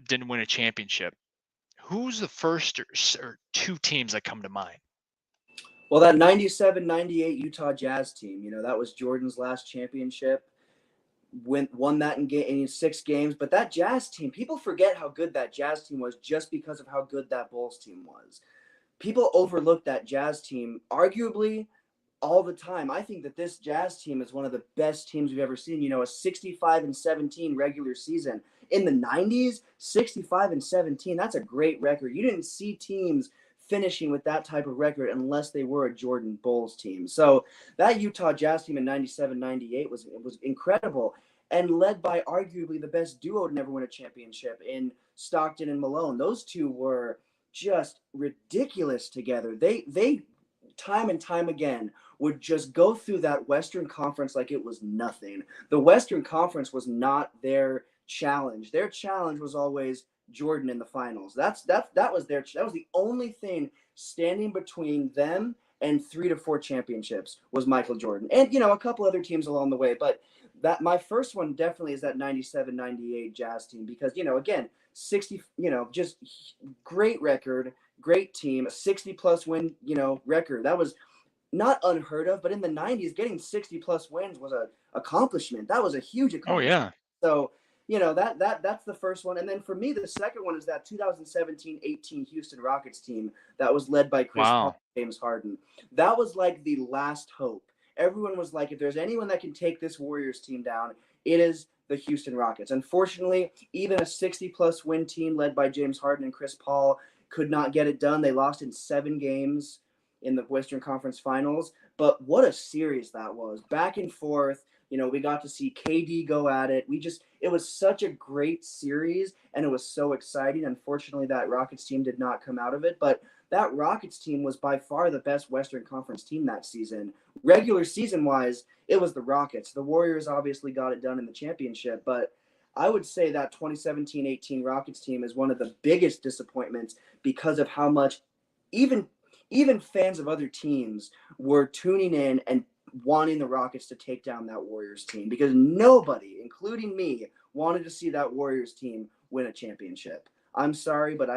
didn't win a championship, who's the first or 2 teams that come to mind? Well, that 97-98 Utah Jazz team, that was Jordan's last championship. Won that in 6 games. But that Jazz team, people forget how good that Jazz team was just because of how good that Bulls team was. People overlook that Jazz team arguably all the time. I think that this Jazz team is one of the best teams we've ever seen. A 65-17 regular season. In the 90s, 65-17, that's a great record. You didn't see teams finishing with that type of record unless they were a Jordan Bulls team. So that Utah Jazz team in 97-98 was incredible and led by arguably the best duo to never win a championship in Stockton and Malone. Those two were just ridiculous together. They time and time again would just go through that Western Conference like it was nothing. The Western Conference was not their challenge. Their challenge was always Jordan in the finals. That was the only thing standing between them and 3 to 4 championships was Michael Jordan. And a couple other teams along the way, but that my first one definitely is that 97-98 Jazz team because again, 60, just great record, great team, a 60 plus win, record. That was not unheard of, but in the 90s getting 60 plus wins was a accomplishment. That was a huge accomplishment. Oh yeah. So, that's the first one. And then for me, the second one is that 2017-18 Houston Rockets team that was led by Chris Paul and James Harden. That was like the last hope. Everyone was like, if there's anyone that can take this Warriors team down, it is the Houston Rockets. Unfortunately, even a 60-plus win team led by James Harden and Chris Paul could not get it done. They lost in 7 games in the Western Conference Finals. But what a series that was. Back and forth. We got to see KD go at it. It was such a great series, and it was so exciting. Unfortunately, that Rockets team did not come out of it, but that Rockets team was by far the best Western Conference team that season. Regular season-wise, it was the Rockets. The Warriors obviously got it done in the championship, but I would say that 2017-18 Rockets team is one of the biggest disappointments because of how much even fans of other teams were tuning in and wanting the Rockets to take down that Warriors team, because nobody, including me, wanted to see that Warriors team win a championship. I'm sorry, but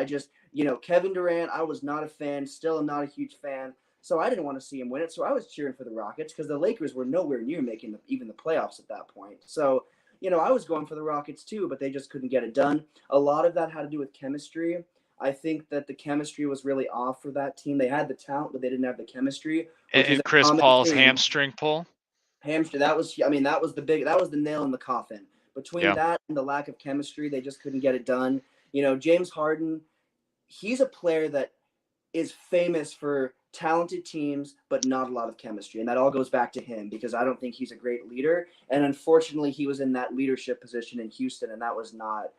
Kevin Durant, I was not a fan, still am not a huge fan, so I didn't want to see him win it, so I was cheering for the Rockets because the Lakers were nowhere near making even the playoffs at that point. So, I was going for the Rockets too, but they just couldn't get it done. A lot of that had to do with chemistry. I think that the chemistry was really off for that team. They had the talent, but they didn't have the chemistry. And Chris Paul's hamstring pull. That was the nail in the coffin. Between that and the lack of chemistry, they just couldn't get it done. James Harden, he's a player that is famous for talented teams, but not a lot of chemistry. And that all goes back to him, because I don't think he's a great leader. And unfortunately, he was in that leadership position in Houston, and that was not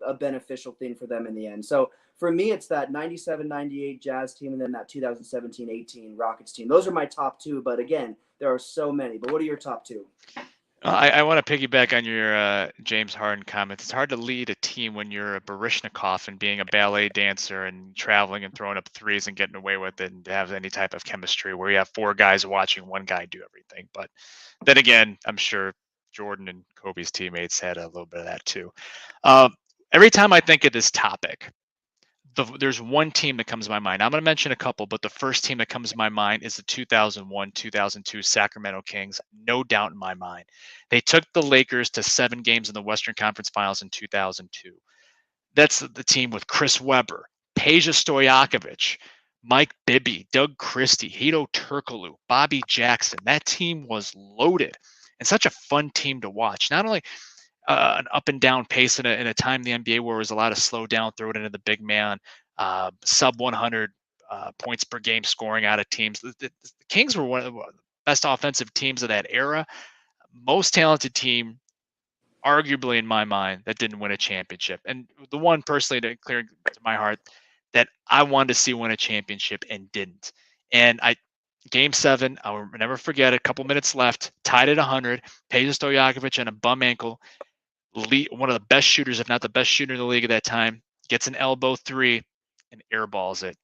a beneficial thing for them in the end. So for me, it's that 97-98 Jazz team and then that 2017-18 Rockets team. Those are my top 2, but again, there are so many. But what are your top 2? I want to piggyback on your James Harden comments. It's hard to lead a team when you're a Baryshnikov and being a ballet dancer and traveling and throwing up threes and getting away with it, and to have any type of chemistry where you have 4 guys watching one guy do everything. But then again, I'm sure Jordan and Kobe's teammates had a little bit of that too. Every time I think of this topic, there's one team that comes to my mind. I'm going to mention a couple, but the first team that comes to my mind is the 2001-2002 Sacramento Kings. No doubt in my mind. They took the Lakers to 7 games in the Western Conference Finals in 2002. That's the team with Chris Webber, Peja Stojakovic, Mike Bibby, Doug Christie, Hedo Turkoglu, Bobby Jackson. That team was loaded and such a fun team to watch. Not only an up and down pace in a time in the NBA where there was a lot of slow down, throw it into the big man, sub 100 points per game scoring out of teams. The Kings were one of the best offensive teams of that era. Most talented team, arguably in my mind, that didn't win a championship. And the one personally that clear to my heart that I wanted to see win a championship and didn't. And Game 7, I'll never forget, a couple minutes left, tied at 100, Peja Stojakovic on a bum ankle, one of the best shooters, if not the best shooter in the league at that time, gets an elbow 3 and airballs it.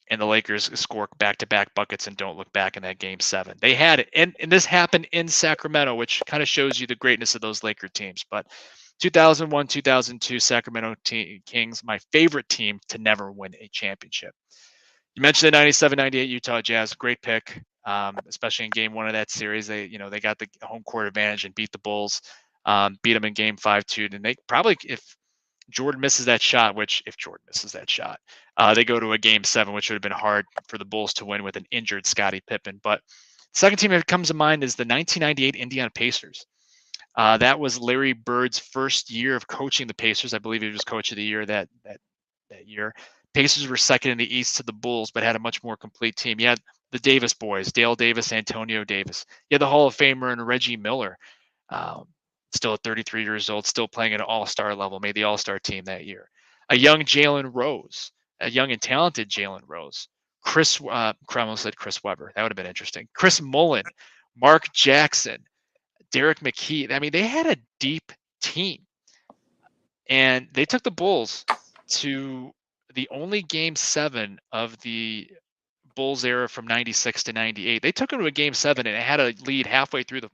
And the Lakers score back-to-back buckets and don't look back in that Game 7. They had it. And this happened in Sacramento, which kind of shows you the greatness of those Laker teams. But 2001-2002 Sacramento Kings, my favorite team to never win a championship. You mentioned the 97-98 Utah Jazz, great pick, especially in Game 1 of that series. They got the home court advantage and beat the Bulls, beat them in Game 5-2. And they probably, if Jordan misses that shot, they go to a Game 7, which would have been hard for the Bulls to win with an injured Scottie Pippen. But the second team that comes to mind is the 1998 Indiana Pacers. That was Larry Bird's first year of coaching the Pacers. I believe he was coach of the year that year. Pacers were second in the East to the Bulls, but had a much more complete team. You had the Davis boys, Dale Davis, Antonio Davis. You had the Hall of Famer and Reggie Miller, still at 33 years old, still playing at an all-star level, made the all-star team that year. A young Jalen Rose, a young and talented Jalen Rose. Kreml said Chris Webber. That would have been interesting. Chris Mullen, Mark Jackson, Derek McKee. I mean, they had a deep team. And they took the Bulls to the only Game 7 of the Bulls era from 96 to 98. They took them to a Game 7 and it had a lead halfway through the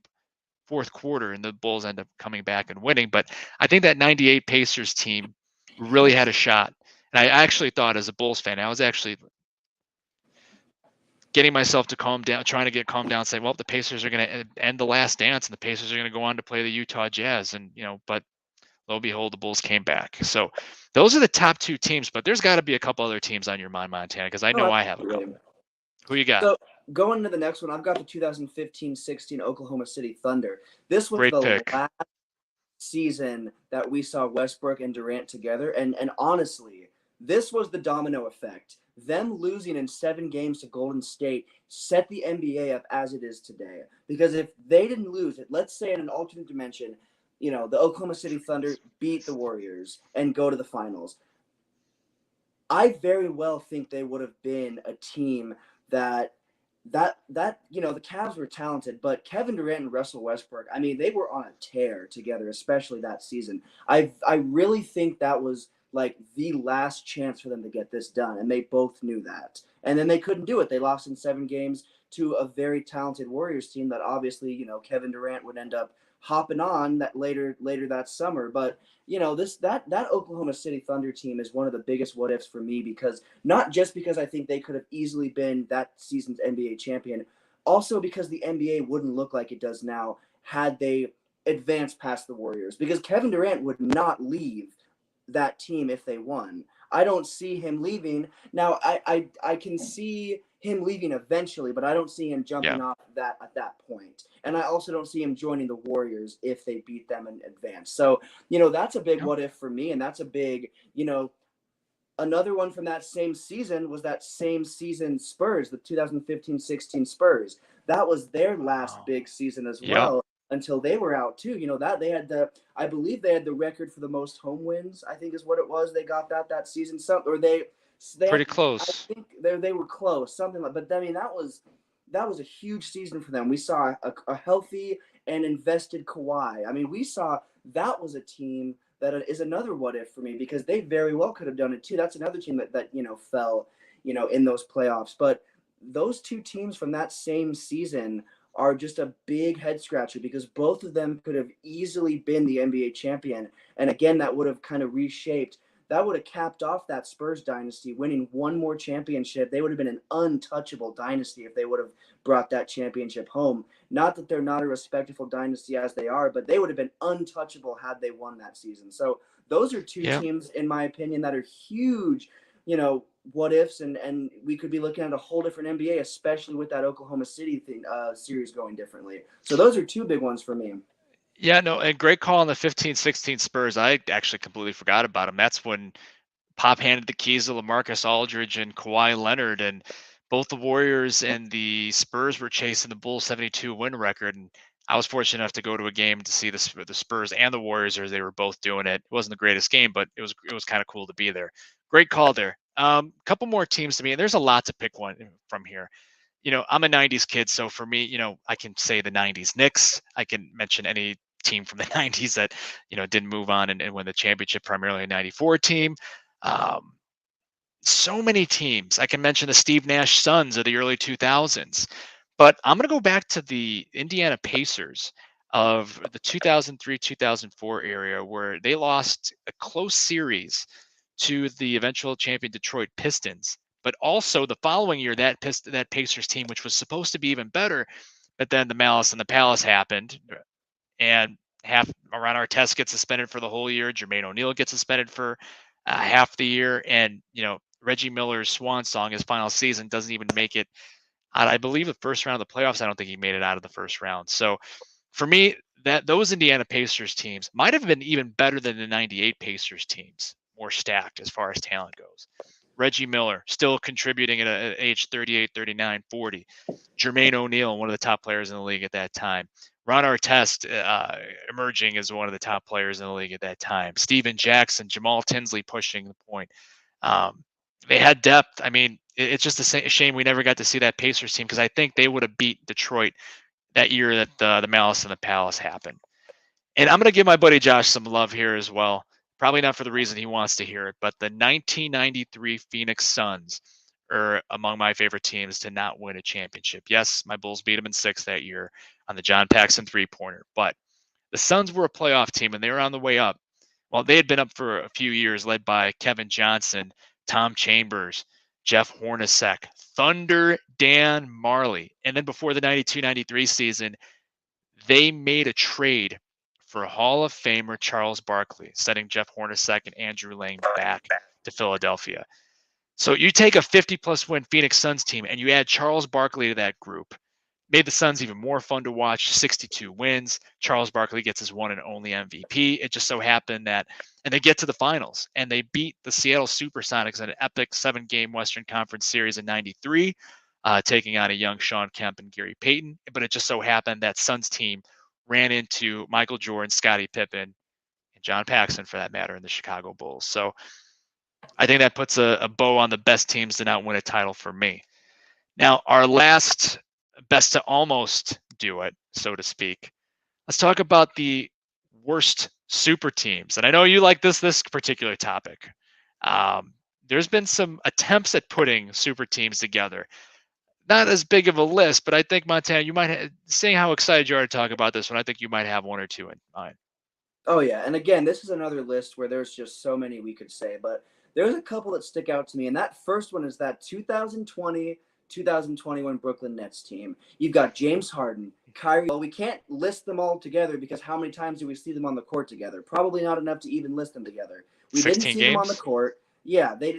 fourth quarter, and the Bulls end up coming back and winning. But I think that 98 Pacers team really had a shot. And I actually thought, as a Bulls fan, I was actually getting myself to calm down, trying to get calmed down, say, well, the Pacers are going to end the last dance and the Pacers are going to go on to play the Utah Jazz. And, but lo and behold, the Bulls came back. So those are the top 2 teams, but there's got to be a couple other teams on your mind, Montana, because I know I have a couple. Who you got? So going to the next one, I've got the 2015-16 Oklahoma City Thunder. This was Great the pick. last season that we saw Westbrook and Durant together. And honestly, This was the domino effect. Them losing in 7 games to Golden State set the NBA up as it is today. Because if they didn't lose it, let's say in an alternate dimension, the Oklahoma City Thunder beat the Warriors and go to the finals. I very well think they would have been a team that the Cavs were talented, but Kevin Durant and Russell Westbrook, I mean, they were on a tear together, especially that season. I really think that was like the last chance for them to get this done, and they both knew that. And then they couldn't do it. They lost in 7 games to a very talented Warriors team that obviously, Kevin Durant would end up hopping on that later that summer. But that Oklahoma City Thunder team is one of the biggest what ifs for me, because not just because I think they could have easily been that season's NBA champion, also because the NBA wouldn't look like it does now had they advanced past the Warriors, because Kevin Durant would not leave that team if they won. I don't see him leaving. Now, I can see him leaving eventually, but I don't see him jumping off that at that point. And I also don't see him joining the Warriors if they beat them in advance. So, that's a big what if for me. And that's a big, another one from that same season was that same season Spurs, the 2015-16 Spurs. That was their last big season as well, until they were out too. That they had I believe they had the record for the most home wins, I think is what it was. They got that season. They Pretty close. I think they were close, something like. But I mean, that was a huge season for them. We saw a healthy and invested Kawhi. I mean, we saw that was a team that is another what if for me, because they very well could have done it too. That's another team that fell in those playoffs. But those two teams from that same season are just a big head scratcher, because both of them could have easily been the NBA champion. And again, that would have kind of that would have capped off that Spurs dynasty, winning one more championship. They would have been an untouchable dynasty if they would have brought that championship home. Not that they're not a respectable dynasty as they are, but they would have been untouchable had they won that season. So those are two teams, in my opinion, that are huge, what ifs, and we could be looking at a whole different NBA, especially with that Oklahoma City series going differently. So those are two big ones for me. Yeah, no, and great call on the 15-16 Spurs. I actually completely forgot about them. That's when Pop handed the keys to LaMarcus Aldridge and Kawhi Leonard, and both the Warriors and the Spurs were chasing the Bulls' 72 win record. And I was fortunate enough to go to a game to see the Spurs and the Warriors as they were both doing it. It wasn't the greatest game, but it was kind of cool to be there. Great call there. Couple more teams to me, and there's a lot to pick one from here. I'm a 90s kid, so for me, I can say the 90s Knicks. I can mention any team from the 90s that, didn't move on and win the championship, primarily a 94 team. So many teams. I can mention the Steve Nash Suns of the early 2000s. But I'm going to go back to the Indiana Pacers of the 2003-2004 area, where they lost a close series to the eventual champion Detroit Pistons. But also the following year, that Pacers team, which was supposed to be even better, but then the Malice and the Palace happened, and Ron Artest gets suspended for the whole year. Jermaine O'Neal gets suspended for half the year, and Reggie Miller's swan song, his final season, doesn't even make it out. I believe the first round of the playoffs. I don't think he made it out of the first round. So for me, those Indiana Pacers teams might have been even better than the 98 Pacers teams, more stacked as far as talent goes. Reggie Miller still contributing at age 38, 39, 40. Jermaine O'Neal, one of the top players in the league at that time. Ron Artest emerging as one of the top players in the league at that time. Steven Jackson, Jamal Tinsley pushing the point. They had depth. I mean, it's just a shame we never got to see that Pacers team, because I think they would have beat Detroit that year that the Malice and the Palace happened. And I'm going to give my buddy Josh some love here as well. Probably not for the reason he wants to hear it, but the 1993 Phoenix Suns are among my favorite teams to not win a championship. Yes, my Bulls beat them in 6 that year on the John Paxson three-pointer, but the Suns were a playoff team, and they were on the way up. Well, they had been up for a few years, led by Kevin Johnson, Tom Chambers, Jeff Hornacek, Thunder Dan Marley. And then before the 92-93 season, they made a trade for Hall of Famer Charles Barkley, sending Jeff Hornacek and Andrew Lang back to Philadelphia. So you take a 50-plus win Phoenix Suns team and you add Charles Barkley to that group. Made the Suns even more fun to watch. 62 wins. Charles Barkley gets his one and only MVP. It just so happened that, and they get to the finals, and they beat the Seattle Supersonics in an epic 7-game Western Conference series in '93, taking on a young Sean Kemp and Gary Payton. But it just so happened that Suns team ran into Michael Jordan, Scottie Pippen, and John Paxson, for that matter, in the Chicago Bulls. So I think that puts a bow on the best teams to not win a title for me. Now, our last best to almost do it, so to speak. Let's talk about the worst super teams. And I know you like this particular topic. There's been some attempts at putting super teams together. Not as big of a list, but I think, Montana, you might seeing how excited you are to talk about this one, I think you might have one or two in mind. Oh yeah, and again, this is another list where there's just so many we could say, but there's a couple that stick out to me, and that first one is that 2020-2021 Brooklyn Nets team. You've got James Harden, Kyrie. Well, we can't list them all together because how many times do we see them on the court together? Probably not enough to even list them together. We didn't 16 see games? them on the court. Yeah, they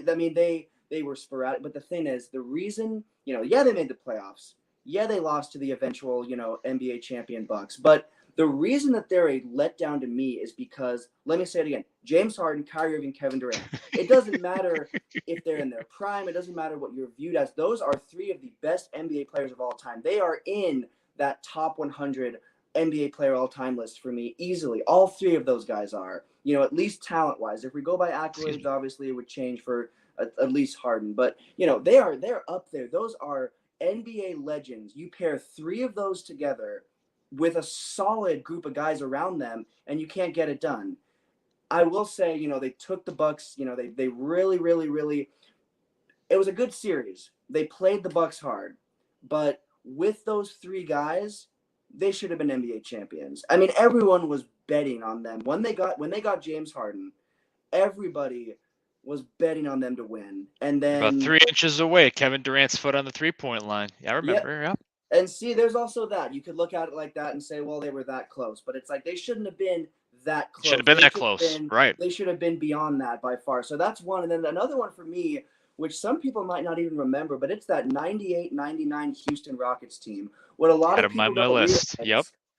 were sporadic, but the thing is, the reason, yeah, they made the playoffs. Yeah, they lost to the eventual, NBA champion Bucks, but the reason that they're a letdown to me is because, let me say it again, James Harden, Kyrie Irving, Kevin Durant. It doesn't matter if they're in their prime. It doesn't matter what you're viewed as. Those are three of the best NBA players of all time. They are in that top 100 NBA player all time list for me easily. All three of those guys are, at least talent-wise. If we go by accolades, obviously it would change for at least Harden. But, they're up there. Those are NBA legends. You pair three of those together with a solid group of guys around them, and you can't get it done. I will say, they took the Bucks. They really, really, really. It was a good series. They played the Bucks hard, but with those three guys, they should have been NBA champions. I mean, everyone was betting on them when they got James Harden. Everybody was betting on them to win, and then about 3 inches away, Kevin Durant's foot on the 3-point line. Yeah, I remember. Yeah. And see, there's also that. You could look at it like that and say, well, they were that close. But it's like they shouldn't have been that close. Should have been that close. Right. They should have been beyond that by far. So that's one. And then another one for me, which some people might not even remember, but it's that 98-99 Houston Rockets team. What a lot of people don't realize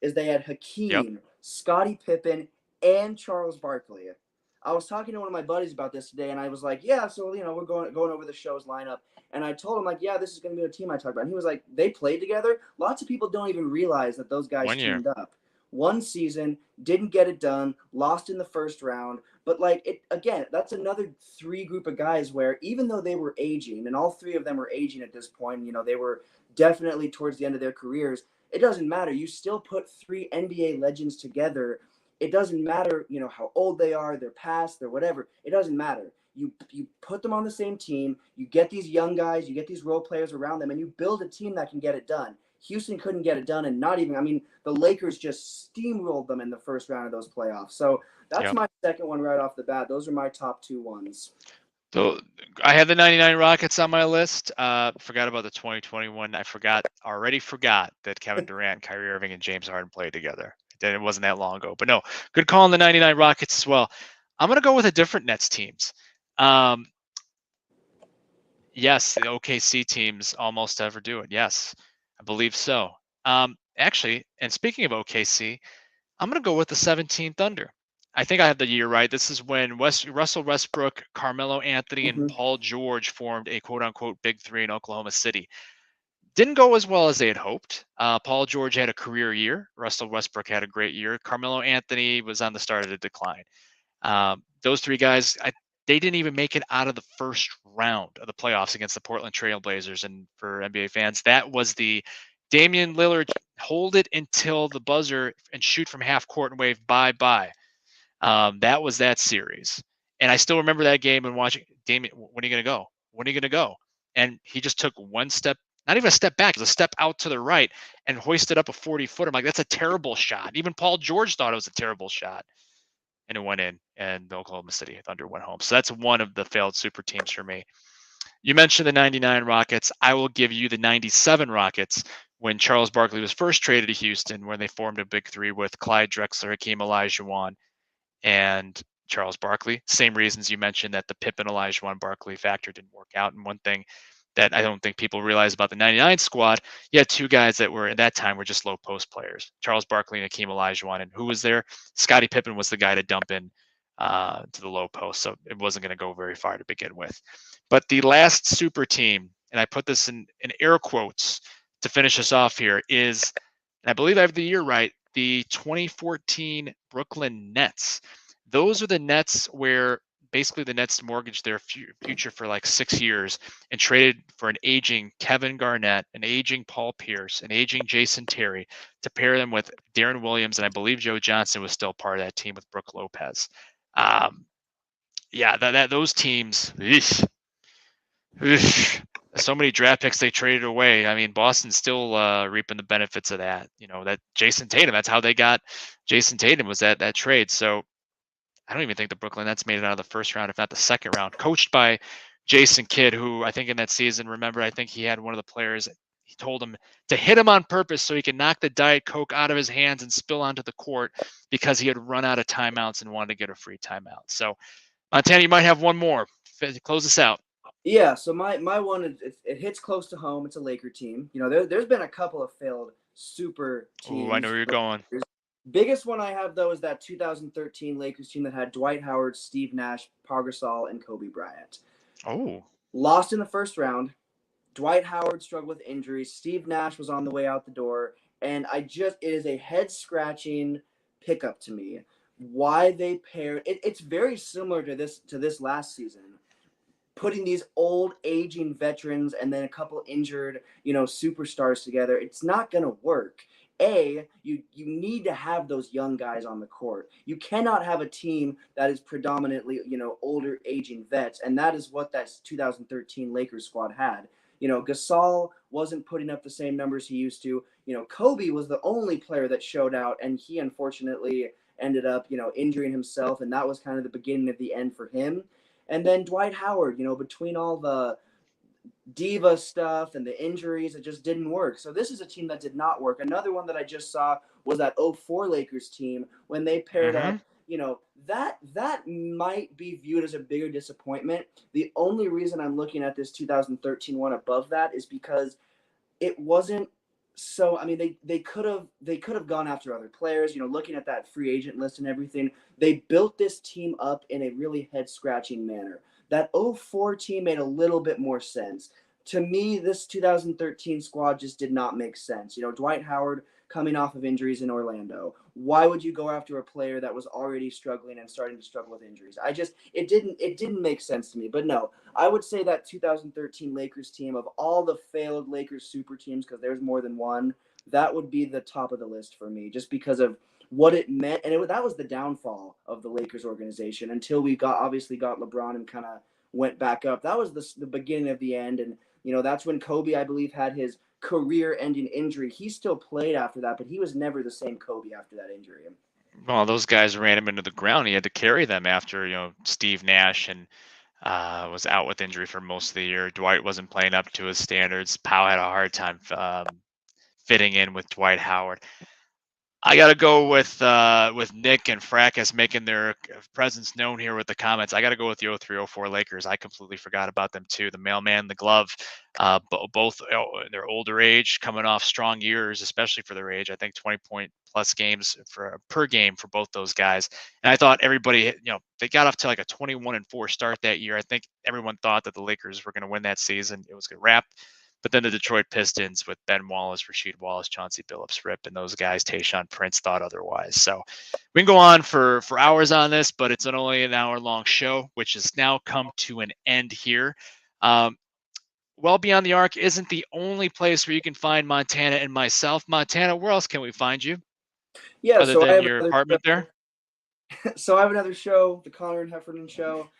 is they had Hakeem, Scottie Pippen, and Charles Barkley. I was talking to one of my buddies about this today, and I was like, yeah, so, we're going over the show's lineup. And I told him, like, yeah, this is going to be the team I talked about. And he was like, they played together? Lots of people don't even realize that those guys teamed up. One season, didn't get it done, lost in the first round. But, again, that's another three group of guys where even though they were aging, and all three of them were aging at this point, they were definitely towards the end of their careers, it doesn't matter. You still put three NBA legends together. It doesn't matter, how old they are, their past, their whatever. It doesn't matter. You put them on the same team. You get these young guys. You get these role players around them, and you build a team that can get it done. Houston couldn't get it done, and the Lakers just steamrolled them in the first round of those playoffs. So that's my second one right off the bat. Those are my top two ones. So I had the 99 Rockets on my list. Forgot about the 2021. Already forgot that Kevin Durant, Kyrie Irving, and James Harden played together. It wasn't that long ago. But no, good call on the 99 Rockets as well. I'm going to go with a different Nets teams. Yes, the OKC teams almost ever do it. Yes, I believe so. Actually, and speaking of OKC, I'm going to go with the 17 Thunder. I think I have the year right. This is when Russell Westbrook, Carmelo Anthony, and Paul George formed a quote-unquote big three in Oklahoma City. Didn't go as well as they had hoped. Paul George had a career year. Russell Westbrook had a great year. Carmelo Anthony was on the start of the decline. Those three guys, they didn't even make it out of the first round of the playoffs against the Portland Trail Blazers. And for NBA fans, that was the Damian Lillard hold it until the buzzer and shoot from half court and wave bye-bye. That was that series. And I still remember that game and watching, Damian, when are you going to go? When are you going to go? And he just took one step, not even a step back, it was a step out to the right and hoisted up a 40-footer. I'm like, that's a terrible shot. Even Paul George thought it was a terrible shot. And it went in, and the Oklahoma City Thunder went home. So that's one of the failed super teams for me. You mentioned the 99 Rockets. I will give you the 97 Rockets when Charles Barkley was first traded to Houston, when they formed a big three with Clyde Drexler, Hakeem Olajuwon, and Charles Barkley. Same reasons you mentioned that the Pippen Olajuwon Barkley factor didn't work out. And one thing that I don't think people realize about the 99 squad. You had two guys that were at that time were just low post players, Charles Barkley and Hakeem Olajuwon. And who was there? Scottie Pippen was the guy to dump in to the low post. So it wasn't going to go very far to begin with. But the last super team, and I put this in air quotes to finish us off here, is, and I believe I have the year right, the 2014 Brooklyn Nets. Those are the Nets where basically the Nets mortgaged their future for like 6 years and traded for an aging Kevin Garnett, an aging Paul Pierce, an aging Jason Terry to pair them with Darren Williams, and I believe Joe Johnson was still part of that team with Brooke Lopez. Yeah, those teams. Eesh, so many draft picks they traded away. I mean, Boston's still reaping the benefits of that. That Jason Tatum. That's how they got Jason Tatum, was that trade. So I don't even think the Brooklyn Nets made it out of the first round, if not the second round. Coached by Jason Kidd, who I think in that season, remember, I think he had one of the players, he told him to hit him on purpose so he could knock the Diet Coke out of his hands and spill onto the court because he had run out of timeouts and wanted to get a free timeout. So, Montana, you might have one more. Close this out. Yeah, so my one, it hits close to home. It's a Laker team. There's been a couple of failed super teams. Oh, I know where you're going. Biggest one I have, though, is that 2013 Lakers team that had Dwight Howard, Steve Nash, Pau Gasol, and Kobe Bryant. Oh. Lost in the first round. Dwight Howard struggled with injuries. Steve Nash was on the way out the door. And it is a head-scratching pickup to me. Why they paired – it's very similar to this last season. Putting these old, aging veterans and then a couple injured, superstars together, it's not going to work. You need to have those young guys on the court. You cannot have a team that is predominantly, older, aging vets, and that is what that 2013 Lakers squad had. Gasol wasn't putting up the same numbers he used to. Kobe was the only player that showed out, and he unfortunately ended up, injuring himself, and that was kind of the beginning of the end for him. And then Dwight Howard, between all the diva stuff and the injuries, it just didn't work. So this is a team that did not work. Another one that I just saw was that 04 Lakers team when they paired up. That might be viewed as a bigger disappointment. The only reason I'm looking at this 2013 one above that is because it wasn't so. I mean, they could have gone after other players. Looking at that free agent list and everything, they built this team up in a really head scratching manner. That 04 team made a little bit more sense. To me, this 2013 squad just did not make sense. Dwight Howard coming off of injuries in Orlando. Why would you go after a player that was already struggling and starting to struggle with injuries? It didn't make sense to me. But no, I would say that 2013 Lakers team, of all the failed Lakers super teams, because there's more than one, that would be the top of the list for me, just because of what it meant. And that was the downfall of the Lakers organization until we got LeBron and kind of went back up. That was the beginning of the end. And, that's when Kobe, I believe, had his career-ending injury. He still played after that, but he was never the same Kobe after that injury. Well, those guys ran him into the ground. He had to carry them after, Steve Nash and was out with injury for most of the year. Dwight wasn't playing up to his standards. Powell had a hard time fitting in with Dwight Howard. I got to go with Nick and Fracas making their presence known here with the comments. I got to go with the 03-04 Lakers. I completely forgot about them too. The mailman, the glove, both in their older age, coming off strong years, especially for their age. I think 20-point plus games per game for both those guys. And I thought everybody, they got off to like a 21-4 start that year. I think everyone thought that the Lakers were going to win that season. It was going to wrap. But then the Detroit Pistons with Ben Wallace, Rasheed Wallace, Chauncey Billups, Rip, and those guys, Tayshaun Prince, thought otherwise. So we can go on for hours on this, but it's only an hour-long show, which has now come to an end here. Well Beyond the Arc isn't the only place where you can find Montana and myself. Montana, where else can we find you? Yeah, other than your apartment there? So I have another show, the Connor and Heffernan Show.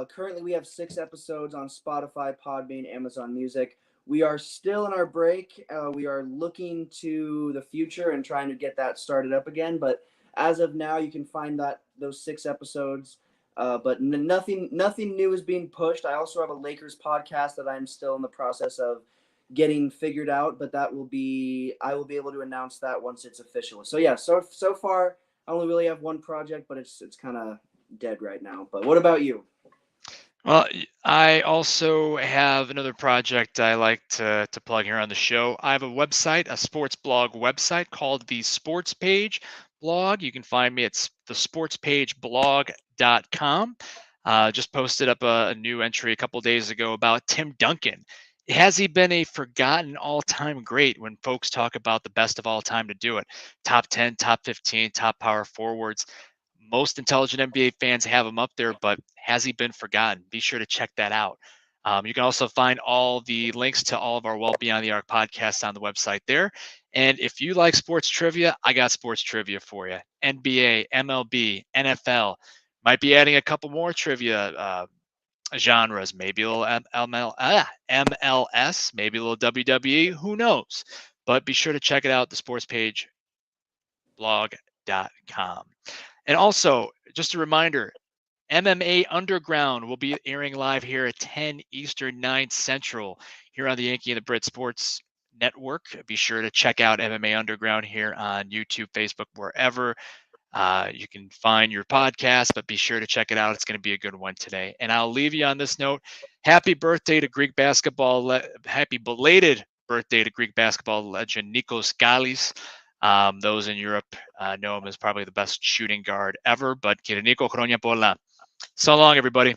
Currently, we have 6 episodes on Spotify, Podbean, Amazon Music. We are still in our break. We are looking to the future and trying to get that started up again. But as of now, you can find those 6 episodes. But nothing new is being pushed. I also have a Lakers podcast that I'm still in the process of getting figured out. But I will be able to announce that once it's official. So yeah, so far I only really have one project, but it's kind of dead right now. But what about you? Well, I also have another project I like to plug here on the show. I have a website, a sports blog website called the Sports Page blog. You can find me at thesportspageblog.com. Just posted up a new entry a couple days ago about Tim Duncan. Has he been a forgotten all-time great when folks talk about the best of all time to do it? Top 10, top 15, top power forwards. Most intelligent NBA fans have him up there, but has he been forgotten? Be sure to check that out. You can also find all the links to all of our Well Beyond the Arc podcasts on the website there. And if you like sports trivia, I got sports trivia for you. NBA, MLB, NFL. Might be adding a couple more trivia genres, maybe a little MLS, maybe a little WWE, who knows? But be sure to check it out, the sports page blog.com. And also, just a reminder, MMA Underground will be airing live here at 10 Eastern, 9 Central here on the Yankee and the Brit Sports Network. Be sure to check out MMA Underground here on YouTube, Facebook, wherever you can find your podcast, but be sure to check it out. It's going to be a good one today. And I'll leave you on this note. Happy birthday to Greek basketball. Happy belated birthday to Greek basketball legend Nikos Galis. Those in Europe know him as probably the best shooting guard ever, but Kiriniko Kronia Pola. So long, everybody.